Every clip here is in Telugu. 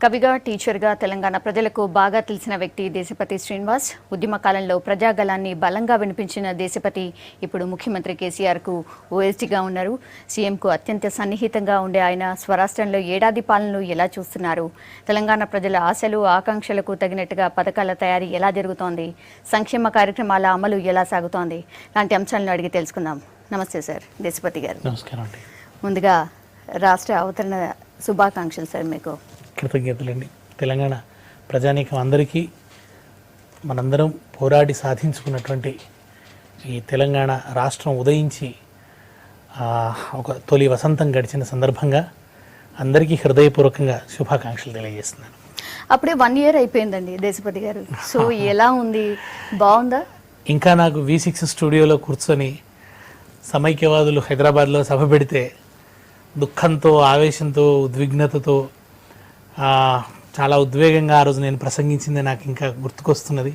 కవిగా, టీచర్గా తెలంగాణ ప్రజలకు బాగా తెలిసిన వ్యక్తి దేశపతి శ్రీనివాస్. ఉద్యమ కాలంలో ప్రజాగళాన్ని బలంగా వినిపించిన దేశపతి ఇప్పుడు ముఖ్యమంత్రి కేసీఆర్కు ఓఎస్డీగా ఉన్నారు. సీఎంకు అత్యంత సన్నిహితంగా ఉండే ఆయన స్వరాష్ట్రంలో ఏడాది పాలనను ఎలా చూస్తున్నారు? తెలంగాణ ప్రజల ఆశలు, ఆకాంక్షలకు తగినట్టుగా పథకాల తయారీ ఎలా జరుగుతోంది? సంక్షేమ కార్యక్రమాల అమలు ఎలా సాగుతోంది? లాంటి అంశాలను అడిగి తెలుసుకుందాం. నమస్తే సార్ దేశపతి గారు. నమస్కారం అండి. ముందుగా రాష్ట్ర అవతరణ శుభాకాంక్షలు సార్. మీకు కృతజ్ఞతలండి. తెలంగాణ ప్రజానీకం అందరికీ మనందరం పోరాడి సాధించుకున్నటువంటి ఈ తెలంగాణ రాష్ట్రం ఉదయించి ఒక తొలి వసంతం గడిచిన సందర్భంగా అందరికీ హృదయపూర్వకంగా శుభాకాంక్షలు తెలియజేస్తున్నాను. అప్పుడే 1 year అయిపోయిందండి దేశపతి గారు. సో ఎలా ఉంది? బాగుందా? ఇంకా నాకు V6 స్టూడియోలో కూర్చొని సమైక్యవాదులు హైదరాబాద్లో సభ పెడితే దుఃఖంతో, ఆవేశంతో, ఉద్విగ్నతతో, చాలా ఉద్వేగంగా ఆ రోజు నేను ప్రసంగించింది నాకు ఇంకా గుర్తుకొస్తున్నది.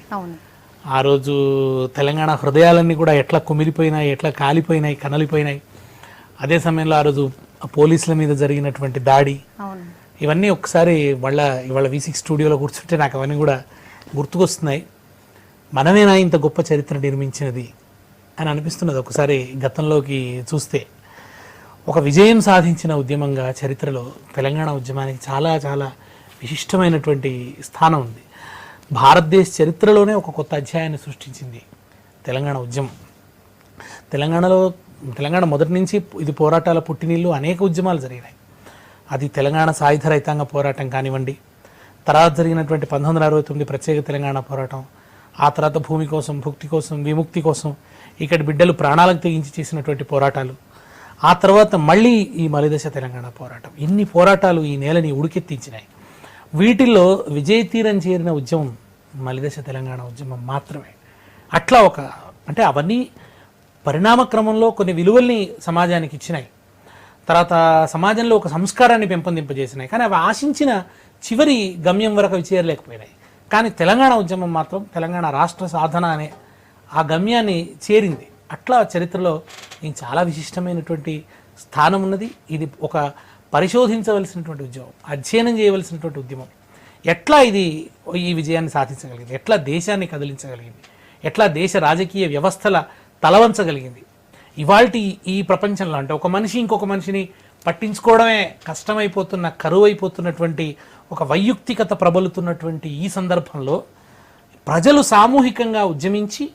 ఆ రోజు తెలంగాణ హృదయాలన్నీ కూడా ఎట్లా కుమిలిపోయినాయి, ఎట్లా కాలిపోయినాయి, కనలిపోయినాయి. అదే సమయంలో ఆ రోజు పోలీసుల మీద జరిగినటువంటి దాడి, ఇవన్నీ ఒకసారి ఇవాళ V6 స్టూడియోలో కూర్చుంటే నాకు అవన్నీ కూడా గుర్తుకొస్తున్నాయి. మనమేనా ఇంత గొప్ప చరిత్ర నిర్మించినది అని అనిపిస్తున్నది ఒకసారి గతంలోకి చూస్తే. ఒక విజయం సాధించిన ఉద్యమంగా చరిత్రలో తెలంగాణ ఉద్యమానికి చాలా చాలా విశిష్టమైనటువంటి స్థానం ఉంది. భారతదేశ చరిత్రలోనే ఒక కొత్త అధ్యాయాన్ని సృష్టించింది తెలంగాణ ఉద్యమం. తెలంగాణ మొదటి నుంచి ఇది పోరాటాల పుట్టినీళ్ళు. అనేక ఉద్యమాలు జరిగినాయి. అది తెలంగాణ సాయుధ రైతాంగ పోరాటం కానివ్వండి, తర్వాత జరిగినటువంటి 1969 ప్రత్యేక తెలంగాణ పోరాటం, ఆ తర్వాత భూమి కోసం, భుక్తి కోసం, విముక్తి కోసం ఇక్కడి బిడ్డలు ప్రాణాలకు తెగించి చేసినటువంటి పోరాటాలు, ఆ తర్వాత మళ్ళీ ఈ మలిదశ తెలంగాణ పోరాటం. ఇన్ని పోరాటాలు ఈ నేలని ఉడికెత్తించినాయి. వీటిల్లో విజయతీరం చేరిన ఉద్యమం మలిదశ తెలంగాణ ఉద్యమం మాత్రమే. అట్లా అంటే అవన్నీ పరిణామ క్రమంలో కొన్ని విలువల్ని సమాజానికి ఇచ్చినాయి. తర్వాత సమాజంలో ఒక సంస్కారాన్ని పెంపొందింపజేసినాయి. కానీ అవి ఆశించిన చివరి గమ్యం వరకు అవి చేరలేకపోయినాయి. కానీ తెలంగాణ ఉద్యమం మాత్రం తెలంగాణ రాష్ట్ర సాధన అనే ఆ గమ్యాన్ని చేరింది. అట్లా చరిత్రలో దీనికి చాలా విశిష్టమైనటువంటి స్థానం ఉన్నది. ఇది ఒక పరిశోధించవలసినటువంటి ఉద్యమం, అధ్యయనం చేయవలసినటువంటి ఉద్యమం. ఎట్లా ఇది ఈ విజయాన్ని సాధించగలిగింది, ఎట్లా దేశాన్ని కదిలించగలిగింది, ఎట్లా దేశ రాజకీయ వ్యవస్థల తలవంచగలిగింది. ఇవాల్టి ఈ ప్రపంచంలో అంటే ఒక మనిషి ఇంకొక మనిషిని పట్టించుకోవడమే కష్టమైపోతున్న, కరువైపోతున్నటువంటి, ఒక వైయుక్తికత ప్రబలుతున్నటువంటి ఈ సందర్భంలో ప్రజలు సామూహికంగా ఉద్యమించి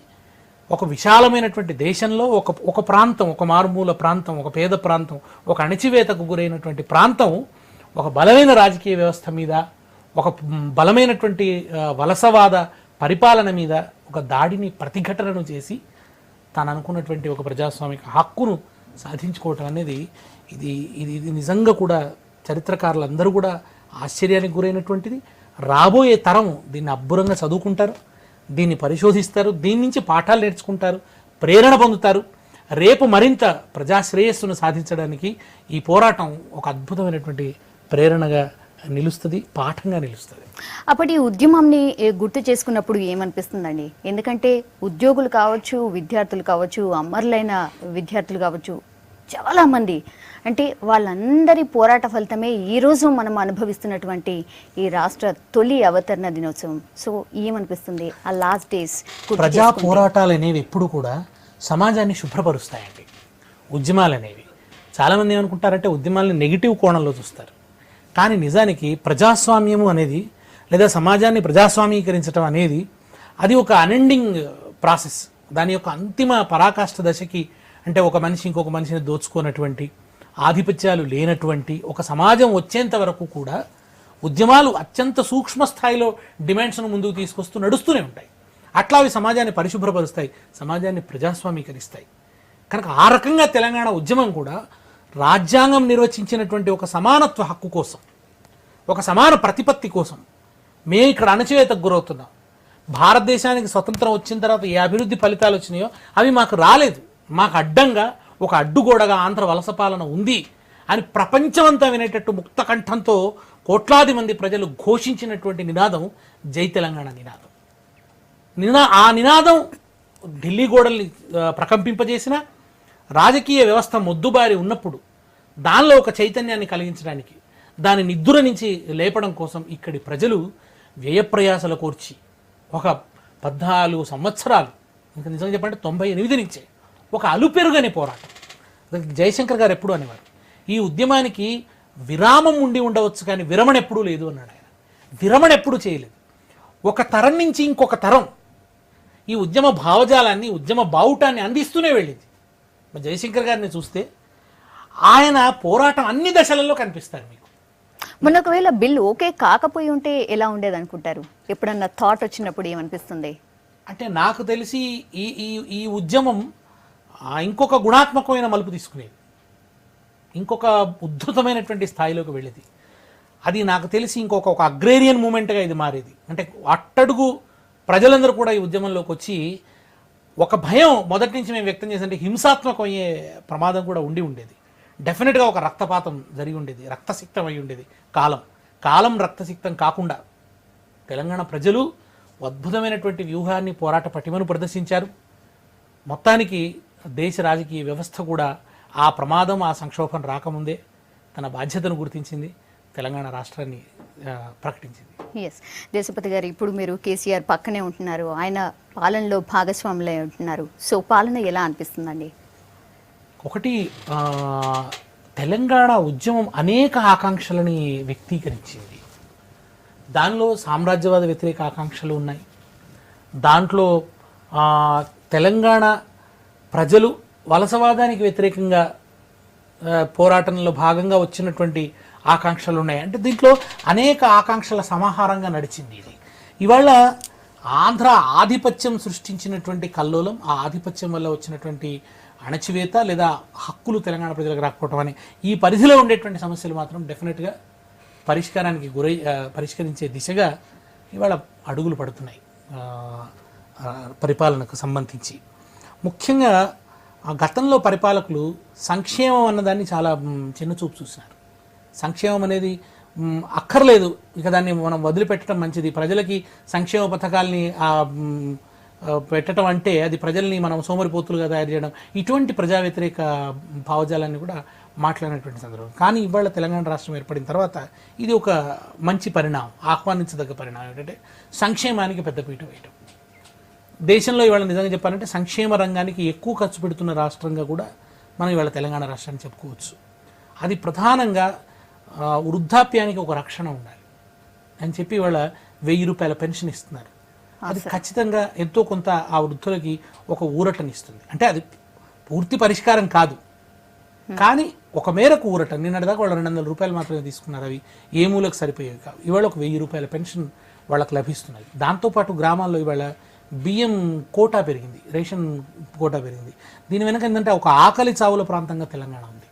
ఒక విశాలమైనటువంటి దేశంలో ఒక ప్రాంతం, ఒక మారుమూల ప్రాంతం, ఒక పేద ప్రాంతం, ఒక అణచివేతకు గురైనటువంటి ప్రాంతం ఒక బలమైన రాజకీయ వ్యవస్థ మీద, ఒక బలమైనటువంటి వలసవాద పరిపాలన మీద ఒక దాడిని, ప్రతిఘటనను చేసి తాను అనుకున్నటువంటి ఒక ప్రజాస్వామిక హక్కును సాధించుకోవటం అనేది ఇది నిజంగా కూడా చరిత్రకారులందరూ కూడా ఆశ్చర్యానికి గురైనటువంటిది. రాబోయే తరం దీన్ని అబ్బురంగా చదువుకుంటారు, దీన్ని పరిశోధిస్తారు, దీని నుంచి పాఠాలు నేర్చుకుంటారు, ప్రేరణ పొందుతారు. రేపు మరింత ప్రజాశ్రేయస్సును సాధించడానికి ఈ పోరాటం ఒక అద్భుతమైనటువంటి ప్రేరణగా నిలుస్తుంది, పాఠంగా నిలుస్తుంది. అప్పటి ఉద్యమాన్ని గుర్తు చేసుకున్నప్పుడు ఏమనిపిస్తుందండి? ఎందుకంటే ఉద్యోగులు కావచ్చు, విద్యార్థులు కావచ్చు, అమరులైన విద్యార్థులు కావచ్చు, చాలామంది, అంటే వాళ్ళందరి పోరాట ఫలితమే ఈరోజు మనం అనుభవిస్తున్నటువంటి ఈ రాష్ట్ర తొలి అవతరణ దినోత్సవం. సో ఏమనిపిస్తుంది ఆ లాస్ట్ డేస్? ప్రజా పోరాటాలు అనేవి ఎప్పుడు కూడా సమాజాన్ని శుభ్రపరుస్తాయండి. ఉద్యమాలు అనేవి చాలామంది ఏమనుకుంటారంటే ఉద్యమాలని నెగిటివ్ కోణంలో చూస్తారు. కానీ నిజానికి ప్రజాస్వామ్యము అనేది, లేదా సమాజాన్ని ప్రజాస్వామీకరించడం అనేది, అది ఒక అన్ఎండింగ్ ప్రాసెస్. దాని యొక్క అంతిమ పరాకాష్ఠ దశకి, అంటే ఒక మనిషి ఇంకొక మనిషిని దోచుకున్నటువంటి, ఆధిపత్యాలు లేనటువంటి ఒక సమాజం వచ్చేంత వరకు కూడా ఉద్యమాలు అత్యంత సూక్ష్మ స్థాయిలో డిమాండ్స్ను ముందుకు తీసుకొస్తూ నడుస్తూనే ఉంటాయి. అట్లా అవి సమాజాన్ని పరిశుభ్రపరుస్తాయి, సమాజాన్ని ప్రజాస్వామీకరిస్తాయి. కనుక ఆ రకంగా తెలంగాణ ఉద్యమం కూడా రాజ్యాంగం నిర్వచించినటువంటి ఒక సమానత్వ హక్కు కోసం, ఒక సమాన ప్రతిపత్తి కోసం మేము ఇక్కడ అణచివేతకు గురవుతున్నాం. భారతదేశానికి స్వతంత్రం వచ్చిన తర్వాత ఏ అభివృద్ధి ఫలితాలు వచ్చినాయో అవి మాకు రాలేదు. మాకు అడ్డంగా ఒక అడ్డుగోడగా ఆంధ్ర వలస పాలన ఉంది అని ప్రపంచమంతా వినేటట్టు ముక్త కంఠంతో కోట్లాది మంది ప్రజలు ఘోషించినటువంటి నినాదం జై తెలంగాణ నినాదం. ఆ నినాదం ఢిల్లీ గోడల్ని ప్రకంపింపజేసిన, రాజకీయ వ్యవస్థ మొద్దుబారి ఉన్నప్పుడు దానిలో ఒక చైతన్యాన్ని కలిగించడానికి, దాని నిద్ర నుంచి లేపడం కోసం ఇక్కడి ప్రజలు వ్యయప్రయాసలు కూర్చి ఒక 14 సంవత్సరాలు, ఇంకా నిజంగా చెప్పంటే 98 నుంచే ఒక అలుపెరుగని పోరాటం. జయశంకర్ గారు ఎప్పుడు అనేవారు, ఈ ఉద్యమానికి విరామం ఉండి ఉండవచ్చు కానీ విరమణ ఎప్పుడూ లేదు అన్నాడు ఆయన. విరమణ ఎప్పుడూ చేయలేదు. ఒక తరం నుంచి ఇంకొక తరం ఈ ఉద్యమ భావజాలాన్ని, ఉద్యమ బావుటాన్ని అందిస్తూనే వెళ్ళింది. జయశంకర్ గారిని చూస్తే ఆయన పోరాటం అన్ని దశలలో కనిపిస్తారు మీకు. మొన్న ఒకవేళ బిల్లు ఓకే కాకపోయి ఉంటే ఎలా ఉండేది అనుకుంటారు? ఎప్పుడన్నా థాట్ వచ్చినప్పుడు ఏమనిపిస్తుంది? అంటే నాకు తెలిసి ఈ ఈ ఈ ఉద్యమం ఇంకొక గుణాత్మకమైన మలుపు తీసుకునేది, ఇంకొక ఉద్ధృతమైనటువంటి స్థాయిలోకి వెళ్ళేది. అది నాకు తెలిసి ఒక అగ్రేరియన్ మూమెంట్గా ఇది మారేది. అంటే అట్టడుగు ప్రజలందరూ కూడా ఈ ఉద్యమంలోకి వచ్చి ఒక భయం మొదటి నుంచి మేము వ్యక్తం చేసే హింసాత్మకం అయ్యే ప్రమాదం కూడా ఉండేది. డెఫినెట్గా ఒక రక్తపాతం జరిగి ఉండేది, రక్తసిక్తం అయి ఉండేది. కాలం రక్తసిక్తం కాకుండా తెలంగాణ ప్రజలు అద్భుతమైనటువంటి వ్యూహాన్ని, పోరాట పటిమను ప్రదర్శించారు. మొత్తానికి దేశ రాజకీయ వ్యవస్థ కూడా ఆ ప్రమాదం, ఆ సంక్షోభం రాకముందే తన బాధ్యతను గుర్తించింది, తెలంగాణ రాష్ట్రాన్ని ప్రకటించింది. ఎస్, దేశపతి గారు, ఇప్పుడు మీరు కేసీఆర్ పక్కనే ఉంటున్నారు, ఆయన పాలనలో భాగస్వాములై ఉంటున్నారు. సో పాలన ఎలా అనిపిస్తుందండి? ఒకటి, తెలంగాణ ఉద్యమం అనేక ఆకాంక్షలని వ్యక్తీకరించింది. దానిలో సామ్రాజ్యవాద వ్యతిరేక ఆకాంక్షలు ఉన్నాయి. దాంట్లో తెలంగాణ ప్రజలు వలసవాదానికి వ్యతిరేకంగా పోరాటంలో భాగంగా వచ్చినటువంటి ఆకాంక్షలు ఉన్నాయి. అంటే దీంట్లో అనేక ఆకాంక్షల సమాహారంగా నడిచింది ఇది. ఇవాళ ఆంధ్ర ఆధిపత్యం సృష్టించినటువంటి కల్లోలం, ఆ ఆధిపత్యం వల్ల వచ్చినటువంటి అణచివేత లేదా హక్కులు తెలంగాణ ప్రజలకు రాకపోవటం అని ఈ పరిధిలో ఉండేటువంటి సమస్యలు మాత్రం డెఫినెట్గా పరిష్కరించే దిశగా ఇవాళ అడుగులు పడుతున్నాయి పరిపాలనకు సంబంధించి. ముఖ్యంగా గతంలో పరిపాలకులు సంక్షేమం అన్నదాన్ని చాలా చిన్నచూపు చూసినారు. సంక్షేమం అనేది అక్కర్లేదు, ఇక దాన్ని మనం వదిలిపెట్టడం మంచిది. ప్రజలకి సంక్షేమ పథకాల్ని పెట్టడం అంటే అది ప్రజల్ని మనం సోమరిపోతులుగా తయారు చేయడం, ఇటువంటి ప్రజా వ్యతిరేక భావజాలాన్ని కూడా మాట్లాడినటువంటి సందర్భం. కానీ ఇవాళ తెలంగాణ రాష్ట్రం ఏర్పడిన తర్వాత ఇది ఒక మంచి పరిణామం, ఆహ్వానించదగ్గ పరిణామం. ఏంటంటే సంక్షేమానికి పెద్దపీట వేయటం. దేశంలో ఇవాళ నిజంగా చెప్పాలంటే సంక్షేమ రంగానికి ఎక్కువ ఖర్చు పెడుతున్న రాష్ట్రంగా కూడా మనం ఇవాళ తెలంగాణ రాష్ట్రాన్ని చెప్పుకోవచ్చు. అది ప్రధానంగా వృద్ధాప్యానికి ఒక రక్షణ ఉండాలి అని చెప్పి ఇవాళ 1000 రూపాయల పెన్షన్ ఇస్తున్నారు. అది ఖచ్చితంగా ఎంతో కొంత ఆ వృద్ధులకి ఒక ఊరటనిస్తుంది. అంటే అది పూర్తి పరిష్కారం కాదు, కానీ ఒక మేరకు ఊరట. నిన్నటిదాకా వాళ్ళు 200 రూపాయలు మాత్రమే తీసుకున్నారు, అవి ఏ మూలకు సరిపోయేవి కావు. ఇవాళ ఒక 1000 రూపాయల పెన్షన్ వాళ్ళకి లభిస్తున్నది. దాంతోపాటు గ్రామాల్లో ఇవాళ బియ్యం కోటా పెరిగింది, రేషన్ కోటా పెరిగింది. దీని వెనక ఏంటంటే ఒక ఆకలి చావుల ప్రాంతంగా తెలంగాణ ఉంది.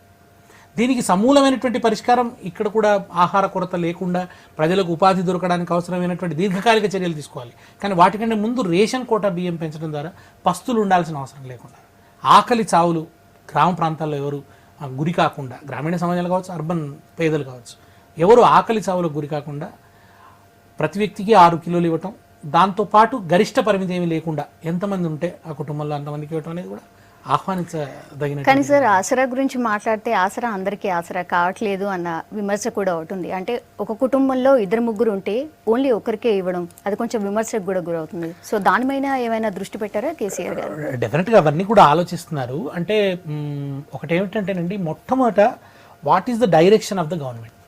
దీనికి సమూలమైనటువంటి పరిష్కారం ఇక్కడ కూడా ఆహార కొరత లేకుండా ప్రజలకు ఉపాధి దొరకడానికి అవసరమైనటువంటి దీర్ఘకాలిక చర్యలు తీసుకోవాలి. కానీ వాటికంటే ముందు రేషన్ కోటా బియ్యం పెంచడం ద్వారా పస్తులు ఉండాల్సిన అవసరం లేకుండా, ఆకలి చావులు గ్రామ ప్రాంతాల్లో ఎవరు గురి కాకుండా, గ్రామీణ సమాజాలు కావచ్చు, అర్బన్ పేదలు కావచ్చు, ఎవరు ఆకలి చావులకు గురి కాకుండా ప్రతి వ్యక్తికి 6 కిలోలు ఇవ్వటం, దాంతోపాటు గరిష్ట పరిమితి ఏమీ లేకుండా ఎంతమంది ఉంటే ఆ కుటుంబంలో అంతమందికి ఇవ్వటం అనేది కూడా ఆహ్వానించదగిన. కానీ సార్, ఆసరా గురించి మాట్లాడితే ఆసరా అందరికీ ఆసరా కావట్లేదు అన్న విమర్శ కూడా అవుతుంది. అంటే ఒక కుటుంబంలో 2-3 ఉంటే ఓన్లీ ఒకరికే ఇవ్వడం, అది కొంచెం విమర్శకు కూడా గురవుతుంది. సో దానిపైన ఏమైనా దృష్టి పెట్టారా కేసీఆర్ గారు? డెఫినెట్గా అవన్నీ కూడా ఆలోచిస్తున్నారు. అంటే ఒకటి ఏమిటంటేనండి, మొట్టమొదట what is the direction of the government.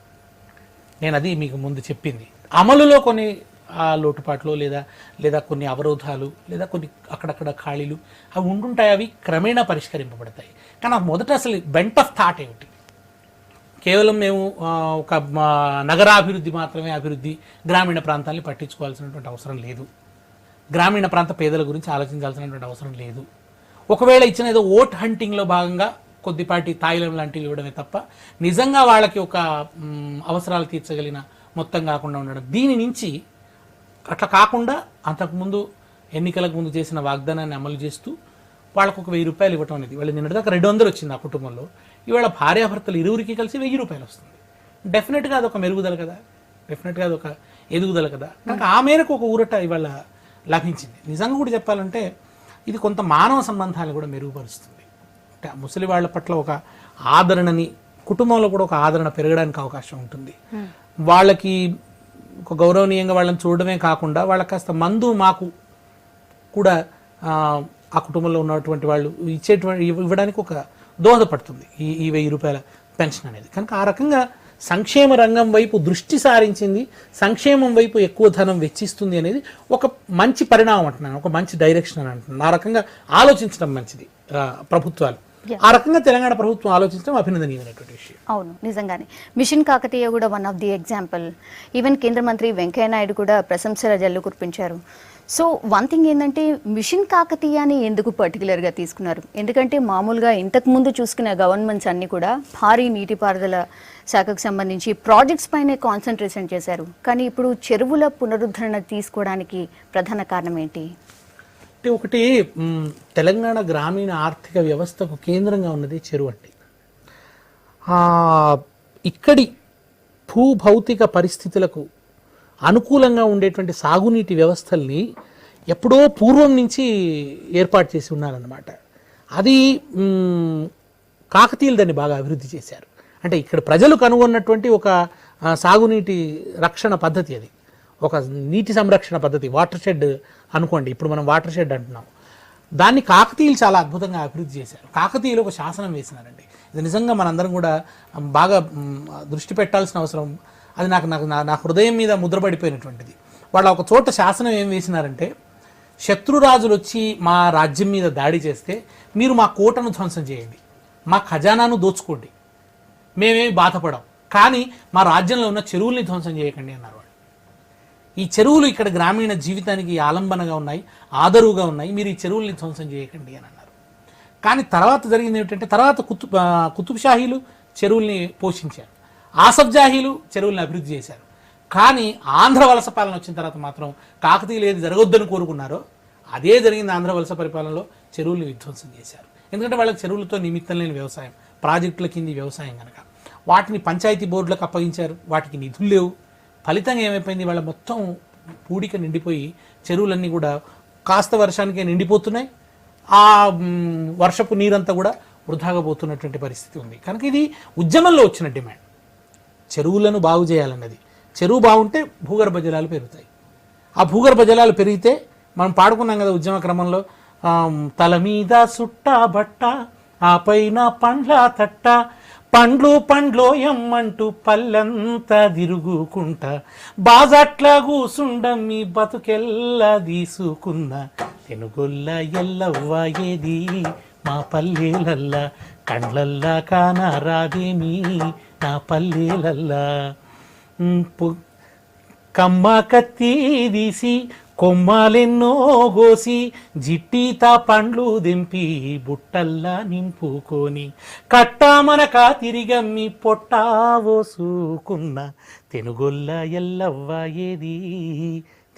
నేను అది మీకు ముందు చెప్పింది. అమలులో కొన్ని లోటుపాట్లు లేదా కొన్ని అవరోధాలు లేదా కొన్ని అక్కడక్కడ ఖాళీలు అవి ఉంటుంటాయి. అవి క్రమేణా పరిష్కరింపబడతాయి. కానీ మొదట అసలు బెంట్ ఆఫ్ థాట్ ఏమిటి? కేవలం మేము ఒక నగరాభివృద్ధి మాత్రమే అభివృద్ధి, గ్రామీణ ప్రాంతాన్ని పట్టించుకోవాల్సినటువంటి అవసరం లేదు, గ్రామీణ ప్రాంత పేదల గురించి ఆలోచించాల్సినటువంటి అవసరం లేదు. ఒకవేళ ఇచ్చిన ఏదో ఓట్ హంటింగ్లో భాగంగా కొద్దిపాటి తాయిలం లాంటివి ఇవ్వడమే తప్ప నిజంగా వాళ్ళకి ఒక అవసరాలు తీర్చగలిగిన మొత్తం కాకుండా ఉండడం. దీని నుంచి అట్లా కాకుండా అంతకుముందు ఎన్నికలకు ముందు చేసిన వాగ్దానాన్ని అమలు చేస్తూ వాళ్ళకు ఒక 1000 రూపాయలు ఇవ్వటం అనేది, వాళ్ళు నిన్నటిదాకా 200 వచ్చింది ఆ కుటుంబంలో, ఇవాళ భార్యాభర్తలు ఇరువురికి కలిసి 1000 రూపాయలు వస్తుంది. డెఫినెట్గా అదొక మెరుగుదల కదా, డెఫినెట్గా అదొక ఎదుగుదల కదా. కనుక ఆ మేరకు ఒక ఊరట ఇవాళ లభించింది. నిజంగా కూడా చెప్పాలంటే ఇది కొంత మానవ సంబంధాలు కూడా మెరుగుపరుస్తుంది. అంటే ముసలి వాళ్ళ పట్ల ఒక ఆదరణని కుటుంబంలో కూడా ఒక ఆదరణ పెరగడానికి అవకాశం ఉంటుంది. వాళ్ళకి ఒక గౌరవనీయంగా వాళ్ళని చూడడమే కాకుండా వాళ్ళకి కాస్త మందు మాకు కూడా ఆ కుటుంబంలో ఉన్నటువంటి వాళ్ళు ఇవ్వడానికి ఒక దోహదపడుతుంది ఈ 1000 రూపాయల పెన్షన్ అనేది. కనుక ఆ రకంగా సంక్షేమ రంగం వైపు దృష్టి సారించింది, సంక్షేమం వైపు ఎక్కువ ధనం వెచ్చిస్తుంది అనేది ఒక మంచి పరిణామం అంటున్నాను, ఒక మంచి డైరెక్షన్ అని అంటున్నాను. ఆ రకంగా ఆలోచించడం మంచిది ప్రభుత్వాలు. ఆ రకంగా తెలంగాణ ప్రభుత్వం ఆలోచించడం అభినందనీయమైనటువంటి విషయం. అవును, నిజంగానే. మిషన్ కాకతీయ కూడా one of the example. Even కేంద్ర మంత్రి వెంకయ్య నాయుడు కూడా ప్రశంసల జల్లు కురిపించారు. సో వన్ థింగ్ ఏంటంటే, మిషన్ కాకతీయాని ఎందుకు పర్టికులర్గా తీసుకున్నారు? ఎందుకంటే మామూలుగా ఇంతకుముందు చూసుకున్న గవర్నమెంట్స్ అన్నీ కూడా భారీ నీటిపారుదల శాఖకు సంబంధించి ప్రాజెక్ట్స్ పైనే కాన్సన్ట్రేషన్ చేశారు. కానీ ఇప్పుడు చెరువుల పునరుద్ధరణ తీసుకోవడానికి ప్రధాన కారణం ఏంటి? అంటే ఒకటి, తెలంగాణ గ్రామీణ ఆర్థిక వ్యవస్థకు కేంద్రంగా ఉన్నది చెరువు అండి. ఇక్కడి భూభౌతిక పరిస్థితులకు అనుకూలంగా ఉండేటువంటి సాగునీటి వ్యవస్థల్ని ఎప్పుడో పూర్వం నుంచి ఏర్పాటు చేసి ఉన్నారన్నమాట. అది కాకతీయులు దాన్ని బాగా అభివృద్ధి చేశారు. అంటే ఇక్కడ ప్రజలు కనుగొన్నటువంటి ఒక సాగునీటి రక్షణ పద్ధతి, అది ఒక నీటి సంరక్షణ పద్ధతి, వాటర్ షెడ్ అనుకోండి, ఇప్పుడు మనం వాటర్ షెడ్ అంటున్నాం. దాన్ని కాకతీయులు చాలా అద్భుతంగా అభివృద్ధి చేశారు. కాకతీయులు ఒక శాసనం వేసినారండి. ఇది నిజంగా మనందరం కూడా బాగా దృష్టి పెట్టాల్సిన అవసరం. అది నా హృదయం మీద ముద్రపడిపోయినటువంటిది. వాళ్ళ ఒక చోట శాసనం ఏం వేసినారంటే, శత్రురాజులు వచ్చి మా రాజ్యం మీద దాడి చేస్తే మీరు మా కోటను ధ్వంసం చేయండి, మా ఖజానాను దోచుకోండి, మేమేమి బాధపడం, కానీ మా రాజ్యంలో ఉన్న చెరువుల్ని ధ్వంసం చేయకండి అన్నారు వాళ్ళు. ఈ చెరువులు ఇక్కడ గ్రామీణ జీవితానికి ఆలంబనగా ఉన్నాయి, ఆదరువుగా ఉన్నాయి, మీరు ఈ చెరువుల్ని ధ్వంసం చేయకండి అని అన్నారు. కానీ తర్వాత జరిగింది ఏమిటంటే, తర్వాత కుతుబ్ షాహీలు చెరువుల్ని పోషించారు, ఆసఫ్ జాహీలు చెరువుల్ని అభివృద్ధి చేశారు. కానీ ఆంధ్ర వలస పాలన వచ్చిన తర్వాత మాత్రం కాకతీయులు ఏది జరగొద్దని కోరుకున్నారో అదే జరిగింది. ఆంధ్ర వలస పరిపాలనలో చెరువుల్ని విధ్వంసం చేశారు. ఎందుకంటే వాళ్ళకి చెరువులతో నిమిత్తం లేని వ్యవసాయం, ప్రాజెక్టుల కింది వ్యవసాయం కనుక వాటిని పంచాయతీ బోర్డులకు అప్పగించారు. వాటికి నిధులు లేవు. ఫలితంగా ఏమైపోయింది, వాళ్ళ మొత్తం పూడిక నిండిపోయి చెరువులన్నీ కూడా కాస్త వర్షానికే నిండిపోతున్నాయి. ఆ వర్షపు నీరంతా కూడా వృధాగా పోతున్నటువంటి పరిస్థితి ఉంది. కనుక ఇది ఉద్యమంలో వచ్చిన డిమాండ్, చెరువులను బాగు చేయాలన్నది. చెరువు బాగుంటే భూగర్భ జలాలు పెరుగుతాయి. ఆ భూగర్భ జలాలు పెరిగితే మనం పాడుకున్నాం కదా ఉద్యమ క్రమంలో, తల మీద సుట్ట బట్ట ఆ పైన పండ్ల తట్ట, పండ్లు ఎమ్మంటూ పల్లెంతా తిరుగుకుంట, బాజట్ల కూసుండమ్మి బతుకెల్లా తీసుకున్న, తెనుగొల్ల ఎల్లవ్వ ఏది మా పల్లెలల్లా, కండ్లల్లా కానరాదేమి నా పల్లెలల్లా, కమ్మ కత్తి తీసి కొమ్మాలెన్నో గోసి, జిట్టితా పండ్లు దింపి బుట్టల్లా నింపుకొని, కట్టామనక తిరిగమ్మి పొట్టా ఓసుకున్న, తెనుగొల్ల ఎల్లవ్వ ఏది.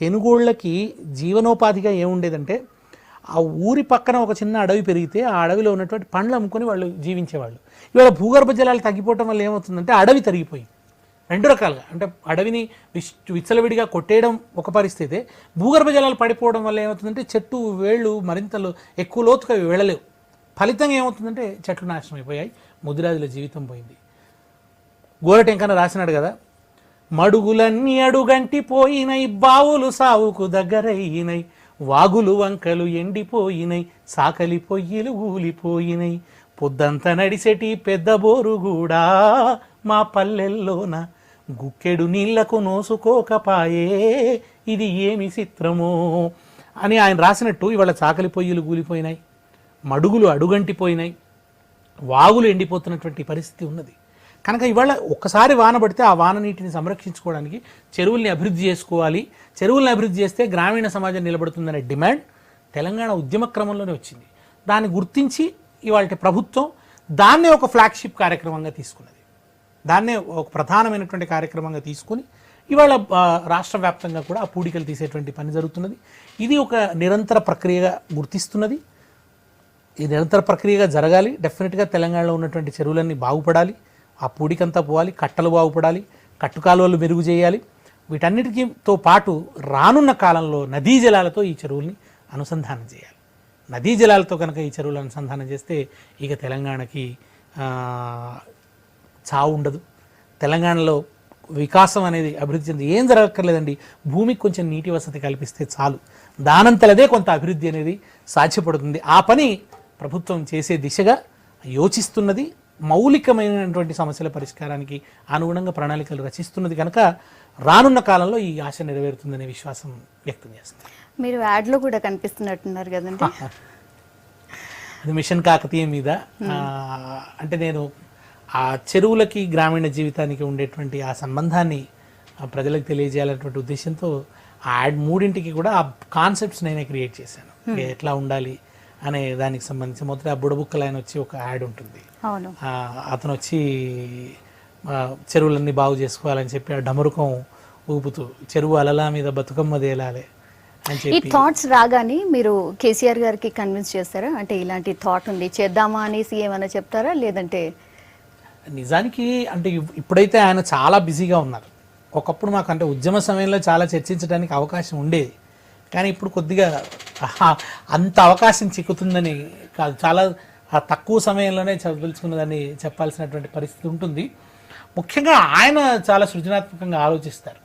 తెనుగోళ్ళకి జీవనోపాధిగా ఏముండేదంటే, ఆ ఊరి పక్కన ఒక చిన్న అడవి పెరిగితే ఆ అడవిలో ఉన్నటువంటి పండ్లు అమ్ముకొని వాళ్ళు జీవించేవాళ్ళు. ఇవాళ భూగర్భ జలాలు తగ్గిపోవటం వల్ల ఏమవుతుందంటే అడవి తరిగిపోయింది. రెండు రకాలుగా, అంటే అడవిని విచ్చలవిడిగా కొట్టేయడం ఒక పరిస్థితి, భూగర్భ జలాలు పడిపోవడం వల్ల ఏమవుతుందంటే చెట్టు వేళ్ళు మరింతలు ఎక్కువ లోతుగా వెళ్ళలేవు. ఫలితంగా ఏమవుతుందంటే చెట్లు నాశనం అయిపోయాయి, ముదిరాజుల జీవితం పోయింది. గోరటెంకన్న రాసినాడు కదా, మడుగులన్నీ అడుగంటి పోయినై, బావులు సావుకు దగ్గరైనై, వాగులు వంకలు ఎండిపోయినై, సాకలి పొయ్యిలు ఊలిపోయినై, పొద్దంతా నడిసెటి పెద్ద బోరు కూడా మా పల్లెల్లోన, గుక్కెడు నీళ్లకు నోసుకోకపాయే ఇది ఏమి చిత్రమో అని ఆయన రాసినట్టు ఇవాళ చాకలి పొయ్యిలు కూలిపోయినాయి, మడుగులు అడుగంటిపోయినాయి, వాగులు ఎండిపోతున్నటువంటి పరిస్థితి ఉన్నది. కనుక ఇవాళ ఒక్కసారి వాన పడితే ఆ వాన నీటిని సంరక్షించుకోవడానికి చెరువుల్ని అభివృద్ధి చేసుకోవాలి, చెరువుల్ని అభివృద్ధి చేస్తే గ్రామీణ సమాజం నిలబడుతుందనే డిమాండ్ తెలంగాణ ఉద్యమ క్రమంలోనే వచ్చింది. దాన్ని గుర్తించి ఇవాళ ప్రభుత్వం దాన్నే ఒక ఫ్లాగ్షిప్ కార్యక్రమంగా తీసుకున్నది, దాన్నే ఒక ప్రధానమైనటువంటి కార్యక్రమంగా తీసుకుని ఇవాళ రాష్ట్ర వ్యాప్తంగా కూడా ఆ పూడికలు తీసేటువంటి పని జరుగుతున్నది. ఇది ఒక నిరంతర ప్రక్రియగా గుర్తిస్తున్నది. ఈ నిరంతర ప్రక్రియగా జరగాలి. డెఫినెట్గా తెలంగాణలో ఉన్నటువంటి చెరువులన్నీ బాగుపడాలి, ఆ పూడికంతా పోవాలి, కట్టలు బాగుపడాలి, కట్టుకాలువలు మెరుగు చేయాలి. వీటన్నిటితో పాటు రానున్న కాలంలో నదీ జలాలతో ఈ చెరువుల్ని అనుసంధానం చేయాలి. నదీ జలాలతో కనుక ఈ చెరువులు అనుసంధానం చేస్తే ఇక తెలంగాణకి చావు ఉండదు. తెలంగాణలో వికాసం అనేది అభివృద్ధి చెంది ఏం జరగక్కర్లేదండి, భూమికి కొంచెం నీటి వసతి కల్పిస్తే చాలు, దానంతలదే కొంత అభివృద్ధి అనేది సాధ్యపడుతుంది. ఆ పని ప్రభుత్వం చేసే దిశగా యోచిస్తున్నది, మౌలికమైనటువంటి సమస్యల పరిష్కారానికి అనుగుణంగా ప్రణాళికలు రచిస్తున్నది. కనుక రానున్న కాలంలో ఈ ఆశ నెరవేరుతుందనే విశ్వాసం వ్యక్తం చేస్తుంది. మీరు యాడ్లో కూడా కనిపిస్తున్నట్టున్నారు కదండి. అది మిషన్ కాకతీయ మీద అంటే నేను ఆ చెరువులకి గ్రామీణ జీవితానికి ఉండేటువంటి ఆ సంబంధాన్ని ప్రజలకు తెలియజేయాలనేటువంటి ఉద్దేశంతో ఆ యాడ్ మూడింటికి కూడా ఆ కాన్సెప్ట్స్ నేనే క్రియేట్ చేశాను. ఎట్లా ఉండాలి అనే దానికి సంబంధించి మొదట ఆ బుడబుక్కలు ఆయన వచ్చి ఒక యాడ్ ఉంటుంది. అతను వచ్చి చెరువులన్నీ బాగు చేసుకోవాలని చెప్పి ఆ డమరుకం ఊపుతూ చెరువు అలలా మీద బతుకమ్మ తేలాలి అని ఈ చెప్పి. థాట్స్ రాగానే మీరు కేసీఆర్ గారికి కన్విన్స్ చేస్తారా? అంటే ఇలాంటి థాట్ ఉంది చేద్దామా అనేసి ఏమైనా చెప్తారా? లేదంటే నిజానికి అంటే ఇప్పుడైతే ఆయన చాలా బిజీగా ఉన్నారు. ఒకప్పుడు మాకు అంటే ఉద్యమ సమయంలో చాలా చర్చించడానికి అవకాశం ఉండేది, కానీ ఇప్పుడు కొద్దిగా అంత అవకాశం చిక్కుతుందని కాదు, చాలా తక్కువ సమయంలోనే చదువులుచుకున్నదని చెప్పాల్సినటువంటి పరిస్థితి ఉంటుంది. ముఖ్యంగా ఆయన చాలా సృజనాత్మకంగా ఆలోచిస్తారు.